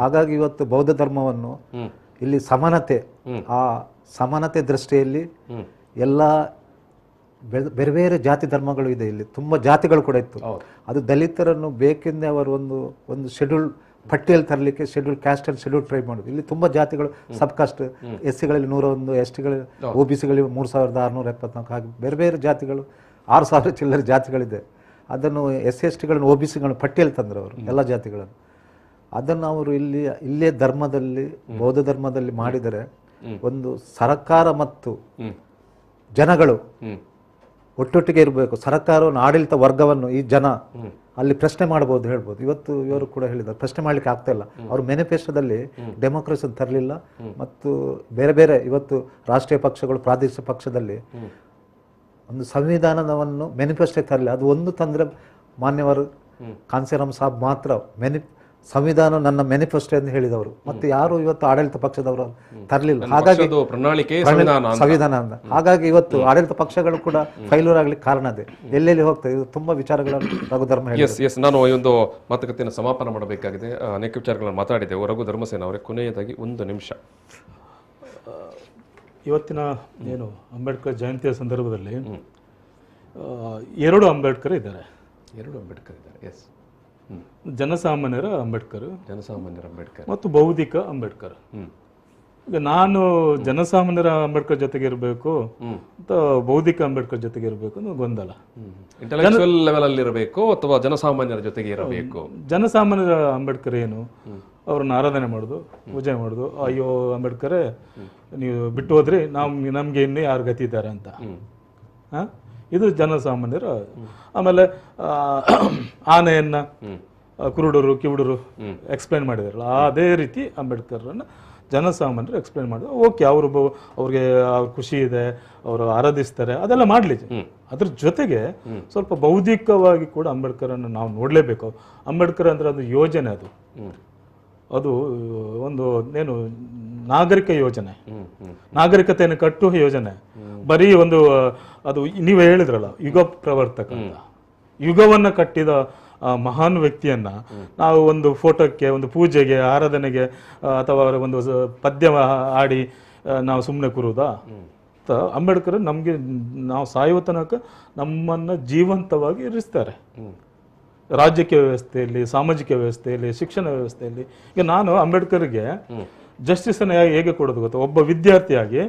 ಹಾಗಾಗಿ ಇವತ್ತು ಬೌದ್ಧ ಧರ್ಮವನ್ನು ಇಲ್ಲಿ ಸಮಾನತೆ, ಆ ಸಮಾನತೆ ದೃಷ್ಟಿಯಲ್ಲಿ ಎಲ್ಲ ಬೇರೆ ಬೇರೆ ಜಾತಿ ಧರ್ಮಗಳು ಇದೆ. ಇಲ್ಲಿ ತುಂಬ ಜಾತಿಗಳು ಕೂಡ ಇತ್ತು. ಅದು ದಲಿತರನ್ನು ಬೇಕೆಂದೇ ಅವರು ಒಂದು ಶೆಡ್ಯೂಲ್ ಪಟ್ಟಿಯಲ್ಲಿ ತರಲಿಕ್ಕೆ schedule caste and schedule try ಮಾಡೋದು. ಇಲ್ಲಿ ತುಂಬ ಜಾತಿಗಳು, ಸಬ್ ಕಾಸ್ಟ್, ಎಸ್ ಸಿಗಳಲ್ಲಿ 101, ಎಸ್ ಟಿಗಳಲ್ಲಿ, ಒ ಬಿ ಸಿಗಳಲ್ಲಿ 3674, ಹಾಗೆ ಬೇರೆ ಬೇರೆ ಜಾತಿಗಳು 6000 ಚಿಲ್ಲರೆ ಜಾತಿಗಳಿದೆ. ಅದನ್ನು ಎಸ್ ಸಿ ಎಸ್ ಟಿಗಳನ್ನು, ಒ ಬಿ ಸಿಗಳನ್ನು ಪಟ್ಟಿಯಲ್ಲಿ ತಂದರು ಅವರು, ಎಲ್ಲ ಜಾತಿಗಳನ್ನು. ಅದನ್ನು ಅವರು ಇಲ್ಲೇ ಧರ್ಮದಲ್ಲಿ, ಬೌದ್ಧ ಧರ್ಮದಲ್ಲಿ ಮಾಡಿದರೆ ಒಂದು ಸರ್ಕಾರ ಮತ್ತು ಜನಗಳು ಒಟ್ಟೊಟ್ಟಿಗೆ ಇರಬೇಕು. ಸರ್ಕಾರವನ್ನು, ಆಡಳಿತ ವರ್ಗವನ್ನು ಈ ಜನ ಅಲ್ಲಿ ಪ್ರಶ್ನೆ ಮಾಡಬಹುದು, ಹೇಳ್ಬೋದು. ಇವತ್ತು ಇವರು ಕೂಡ ಹೇಳಿದ್ದಾರೆ, ಪ್ರಶ್ನೆ ಮಾಡಲಿಕ್ಕೆ ಆಗ್ತಾ ಇಲ್ಲ. ಅವರು ಮ್ಯಾನಿಫೆಸ್ಟೋದಲ್ಲಿ ಡೆಮೋಕ್ರಸಿ ತರಲಿಲ್ಲ. ಮತ್ತು ಬೇರೆ ಬೇರೆ ಇವತ್ತು ರಾಷ್ಟ್ರೀಯ ಪಕ್ಷಗಳು, ಪ್ರಾದೇಶಿಕ ಪಕ್ಷದಲ್ಲಿ ಒಂದು ಸಂವಿಧಾನವನ್ನು ಮ್ಯಾನಿಫೆಸ್ಟೋ ತರಲಿಲ್ಲ. ಅದು ಒಂದು ತಂದರೆ ಮಾನ್ಯವರು ಕಾಂಸೀರಾಮ್ ಸಾಬ್ ಮಾತ್ರ ಸಂವಿಧಾನ ನನ್ನ ಮ್ಯಾನಿಫೆಸ್ಟೋ ಎಂದು ಹೇಳಿದವರು. ಮತ್ತೆ ಯಾರು ಇವತ್ತು ಆಡಳಿತ ಪಕ್ಷದವರು ತರಲಿಲ್ಲ. ಹಾಗಾಗಿ ಸಂವಿಧಾನ ಅಂತ, ಹಾಗಾಗಿ ಇವತ್ತು ಆಡಳಿತ ಪಕ್ಷಗಳು ಕೂಡ ಫೈಲೂರ್ ಆಗ್ಲಿಕ್ಕೆ ಕಾರಣ ಅದೇ. ಎಲ್ಲೆಲ್ಲಿ ಹೋಗ್ತದೆ, ಇದು ತುಂಬಾ ವಿಚಾರಗಳನ್ನು ರಘುಧರ್ಮ ಹೇಳಿ. ಎಸ್, ನಾನು ಈ ಒಂದು ಮಾತುಕತೆಯನ್ನು ಸಮಾಪನ ಮಾಡಬೇಕಾಗಿದೆ. ಅನೇಕ ವಿಚಾರಗಳನ್ನು ಮಾತಾಡಿದೆವು. ರಘು ಧರ್ಮಸೇನ ಅವರೇ, ಕೊನೆಯದಾಗಿ 1 ನಿಮಿಷ. ಇವತ್ತಿನ ಏನು ಅಂಬೇಡ್ಕರ್ ಜಯಂತಿಯ ಸಂದರ್ಭದಲ್ಲಿ 2 ಅಂಬೇಡ್ಕರ್ ಇದ್ದಾರೆ. 2 ಅಂಬೇಡ್ಕರ್ ಇದ್ದಾರೆ. ಎಸ್, ಜನಸಾಮಾನ್ಯರ ಅಂಬೇಡ್ಕರ್ ಮತ್ತು ಬೌದ್ಧಿಕ ಅಂಬೇಡ್ಕರ್. ಈಗ ನಾನು ಜನಸಾಮಾನ್ಯರ ಅಂಬೇಡ್ಕರ್ ಜೊತೆಗೆ ಇರಬೇಕು ಅಂತ ಬೌದ್ಧಿಕ ಅಂಬೇಡ್ಕರ್ ಜೊತೆಗೆ ಇರಬೇಕು ಅನ್ನೋ ಗೊಂದಲ. ಇಂಟೆಲೆಕ್ಚುಯಲ್ ಲೆವೆಲ್ ಅಲ್ಲಿ ಇರಬೇಕು ಅಥವಾ ಜನಸಾಮಾನ್ಯರ ಜೊತೆಗೆ ಇರಬೇಕು? ಜನಸಾಮಾನ್ಯರ ಅಂಬೇಡ್ಕರ್ ಏನು, ಅವ್ರನ್ನ ಆರಾಧನೆ ಮಾಡೋದು, ಪೂಜೆ ಮಾಡೋದು, ಅಯ್ಯೋ ಅಂಬೇಡ್ಕರೇ ನೀವು ಬಿಟ್ಟು ಹೋದ್ರಿ, ನಮ್ಗೆ ಇನ್ನು ಯಾರು ಗತಿ ಇದ್ದಾರೆ ಅಂತ. ಇದು ಜನಸಾಮಾನ್ಯರ. ಆಮೇಲೆ ಆನೆಯನ್ನ ಕುರುಡರು, ಕಿವುಡರು ಎಕ್ಸ್ಪ್ಲೈನ್ ಮಾಡಿದಾರಲ್ಲ, ಅದೇ ರೀತಿ ಅಂಬೇಡ್ಕರ್ನ ಜನಸಾಮಾನ್ಯರು ಎಕ್ಸ್ಪ್ಲೈನ್ ಮಾಡಿದ್ರು. ಓಕೆ, ಅವ್ರಿಗೆ ಖುಷಿ ಇದೆ, ಅವರು ಆರಾಧಿಸ್ತಾರೆ, ಅದೆಲ್ಲ ಮಾಡಲಿ. ಅದ್ರ ಜೊತೆಗೆ ಸ್ವಲ್ಪ ಬೌದ್ಧಿಕವಾಗಿ ಕೂಡ ಅಂಬೇಡ್ಕರನ್ನು ನಾವು ನೋಡಲೇಬೇಕು. ಅಂಬೇಡ್ಕರ್ ಅಂದ್ರೆ ಅದು ಯೋಜನೆ, ಅದು ಒಂದು ಏನು ನಾಗರಿಕ ಯೋಜನೆ, ನಾಗರಿಕತೆಯನ್ನು ಕಟ್ಟುವ ಯೋಜನೆ. ಬರೀ ಒಂದು ಅದು ನೀವೇ ಹೇಳಿದ್ರಲ್ಲ, ಯುಗ ಪ್ರವರ್ತಕ ಅಂತ, ಯುಗವನ್ನ ಕಟ್ಟಿದ ಮಹಾನ್ ವ್ಯಕ್ತಿಯನ್ನ ನಾವು ಒಂದು ಫೋಟೋಕ್ಕೆ, ಒಂದು ಪೂಜೆಗೆ, ಆರಾಧನೆಗೆ ಅಥವಾ ಒಂದು ಪದ್ಯ ಆಡಿ ನಾವು ಸುಮ್ಮನೆ ಕೂರುವುದಾ? ಅಂಬೇಡ್ಕರ್ ನಮಗೆ, ನಾವು ಸಾಯುವ ತನಕ ನಮ್ಮನ್ನ ಜೀವಂತವಾಗಿ ಇರಿಸ್ತಾರೆ. ರಾಜಕೀಯ ವ್ಯವಸ್ಥೆಯಲ್ಲಿ, ಸಾಮಾಜಿಕ ವ್ಯವಸ್ಥೆಯಲ್ಲಿ, ಶಿಕ್ಷಣ ವ್ಯವಸ್ಥೆಯಲ್ಲಿ. ಈಗ ನಾನು ಅಂಬೇಡ್ಕರ್ಗೆ ಜಸ್ಟಿಸ್ ಅನ್ನು ಹೇಗೆ ಕೊಡೋದು ಗೊತ್ತಾ? ಒಬ್ಬ ವಿದ್ಯಾರ್ಥಿಯಾಗಿ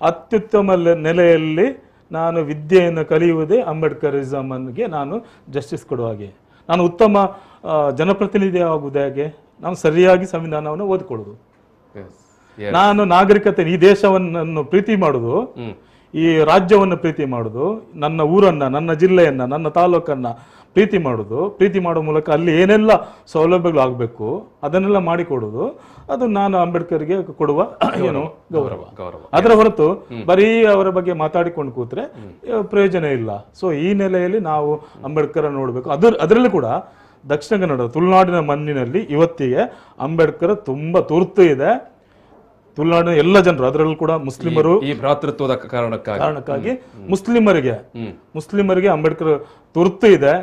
ಅತ್ಯುತ್ತಮ ನೆಲೆಯಲ್ಲಿ ನಾನು ವಿದ್ಯೆಯನ್ನು ಕಲಿಯುವುದೇ ಅಂಬೇಡ್ಕರಿಸಮ್ಗೆ ನಾನು ಜಸ್ಟಿಸ್ ಕೊಡುವ ಹಾಗೆ. ನಾನು ಉತ್ತಮ ಜನಪ್ರತಿನಿಧಿ ಆಗುವುದು ಹೇಗೆ? ನಾನು ಸರಿಯಾಗಿ ಸಂವಿಧಾನವನ್ನು ಓದಿಕೊಳ್ಳೋದು. ನಾನು ನಾಗರಿಕತೆ, ಈ ದೇಶವನ್ನು ಪ್ರೀತಿ ಮಾಡುದು, ಈ ರಾಜ್ಯವನ್ನು ಪ್ರೀತಿ ಮಾಡುದು, ನನ್ನ ಊರನ್ನ, ನನ್ನ ಜಿಲ್ಲೆಯನ್ನ, ನನ್ನ ತಾಲೂಕನ್ನ ಪ್ರೀತಿ ಮಾಡುದು, ಪ್ರೀತಿ ಮಾಡೋ ಮೂಲಕ ಅಲ್ಲಿ ಏನೆಲ್ಲ ಸೌಲಭ್ಯಗಳು ಆಗಬೇಕು ಅದನ್ನೆಲ್ಲ ಮಾಡಿಕೊಡುದು, ಅದು ನಾನು ಅಂಬೇಡ್ಕರ್ಗೆ ಕೊಡುವ ಏನು ಗೌರವ. ಅದರ ಹೊರತು ಬರೀ ಅವರ ಬಗ್ಗೆ ಮಾತಾಡಿಕೊಂಡು ಕೂತ್ರೆ ಪ್ರಯೋಜನ ಇಲ್ಲ. ಸೊ ಈ ನೆಲೆಯಲ್ಲಿ ನಾವು ಅಂಬೇಡ್ಕರ್ ನೋಡಬೇಕು. ಅದರಲ್ಲೂ ಕೂಡ ದಕ್ಷಿಣ ಕನ್ನಡ ತುಳುನಾಡಿನ ಮಣ್ಣಿನಲ್ಲಿ ಇವತ್ತಿಗೆ ಅಂಬೇಡ್ಕರ್ ತುಂಬಾ ತುರ್ತು ಇದೆ. ತುಳುನಾಡಿನ ಎಲ್ಲ ಜನರು, ಅದರಲ್ಲೂ ಕೂಡ ಮುಸ್ಲಿಮರು, ಈ ಭ್ರಾತೃತ್ವದ ಕಾರಣಕ್ಕಾಗಿ ಮುಸ್ಲಿಮರಿಗೆ ಅಂಬೇಡ್ಕರ್ ತುರ್ತು ಇದೆ.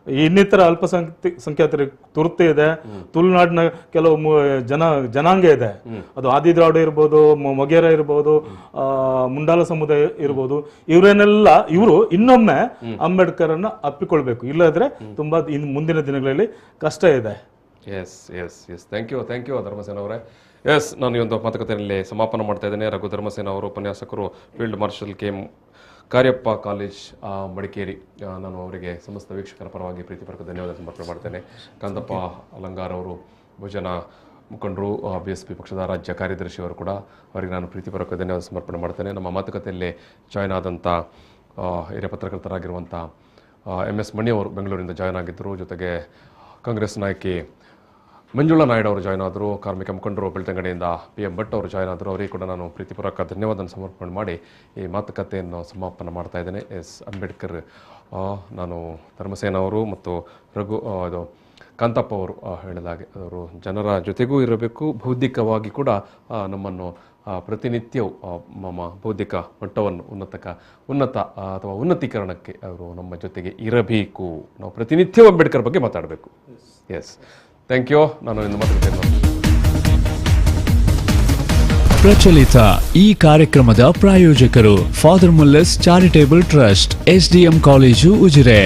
ಇನ್ನಿತರ ಅಲ್ಪಸಂಖ್ಯಾತರಿಗೆ ತುರ್ತು ಇದೆ. ತುಳುನಾಡಿನ ಕೆಲವು ಜನಾಂಗ ಇದೆ, ಅದು ಆದಿದ್ರಾವಿಡ ಇರ್ಬೋದು, ಮೊಗೇರ ಇರ್ಬೋದು, ಮುಂಡಾಲ ಸಮುದಾಯ ಇರ್ಬೋದು. ಇವರು ಇನ್ನೊಮ್ಮೆ ಅಂಬೇಡ್ಕರ್ ಅನ್ನ ಅಪ್ಪಿಕೊಳ್ಬೇಕು. ಇಲ್ಲದ್ರೆ ತುಂಬಾ ಮುಂದಿನ ದಿನಗಳಲ್ಲಿ ಕಷ್ಟ ಇದೆ. Yes yes yes thank you Dharmasena ಅವರೇ. ಎಸ್, ನಾನು ಈ ಒಂದು ಮಾತುಕತೆಯಲ್ಲಿ ಸಮಾಪನ ಮಾಡ್ತಾ ಇದ್ದೇನೆ. ರಘು ಧರ್ಮಸೇನ ಅವರು, ಉಪನ್ಯಾಸಕರು, field marshal KM Cariappa college Madikeri. ನಾನು ಅವರಿಗೆ ಸಮಸ್ತ ವೀಕ್ಷಕರ ಪರವಾಗಿ ಪ್ರೀತಿಪೂರ್ವಕ ಧನ್ಯವಾದ ಸಮರ್ಪಣೆ ಮಾಡ್ತೇನೆ. ಕಾಂತಪ್ಪ ಅಲಂಗಾರ್ ಅವರು, ಬಹುಜನ ಮುಖಂಡರು, BSP ಪಕ್ಷದ ರಾಜ್ಯ ಕಾರ್ಯದರ್ಶಿ ಅವರು ಕೂಡ, ಅವರಿಗೆ ನಾನು ಪ್ರೀತಿಪೂರ್ವಕ ಧನ್ಯವಾದ ಸಮರ್ಪಣೆ ಮಾಡ್ತೇನೆ. ನಮ್ಮ ಮಾತುಕತೆಯಲ್ಲಿ ಜಾಯ್ನ್ ಆದಂಥ ಹಿರಿಯ ಪತ್ರಕರ್ತರಾಗಿರುವಂಥ MS ಮಣಿ ಅವರು ಬೆಂಗಳೂರಿಂದ ಜಾಯ್ನ್ ಆಗಿದ್ದರು. ಜೊತೆಗೆ ಕಾಂಗ್ರೆಸ್ ನಾಯಕಿ ಮಂಜುಳಾ ನಾಯ್ಡು ಅವರು ಜಾಯ್ನ್ ಆದರು. ಕಾರ್ಮಿಕ ಮುಖಂಡರು ಬೆಳ್ತಂಗಡಿಯಿಂದ PM ಭಟ್ ಅವರು ಜಾಯ್ನ್ ಆದರು. ಅವರಿಗೆ ಕೂಡ ನಾನು ಪ್ರೀತಿಪೂರ್ವಕ ಧನ್ಯವಾದ ಸಮರ್ಪಣೆ ಮಾಡಿ ಈ ಮಾತುಕತೆಯನ್ನು ಸಮಾಪನ ಮಾಡ್ತಾ ಇದ್ದೇನೆ. ಅಂಬೇಡ್ಕರ್, ನಾನು ಧರ್ಮಸೇನ ಅವರು ಮತ್ತು ಇದು ಕಾಂತಪ್ಪ ಅವರು ಹೇಳಿದಾಗೆ ಅವರು ಜನರ ಜೊತೆಗೂ ಇರಬೇಕು, ಬೌದ್ಧಿಕವಾಗಿ ಕೂಡ ನಮ್ಮನ್ನು ಪ್ರತಿನಿತ್ಯವೂ ನಮ್ಮ ಬೌದ್ಧಿಕ ಮಟ್ಟವನ್ನು ಉನ್ನತ ಅಥವಾ ಉನ್ನತೀಕರಣಕ್ಕೆ ಅವರು ನಮ್ಮ ಜೊತೆಗೆ ಇರಬೇಕು. ನಾವು ಪ್ರತಿನಿತ್ಯವೂ ಅಂಬೇಡ್ಕರ್ ಬಗ್ಗೆ ಮಾತಾಡಬೇಕು. Yes, thank you. ನಾನು ಇನ್ನು ಮಾತಾಡ್ತೇನೆ. ಪ್ರಚಲಿತ ಈ ಕಾರ್ಯಕ್ರಮದ ಪ್ರಾಯೋಜಕರು father Muller's charitable trust, SDM college, Ujire.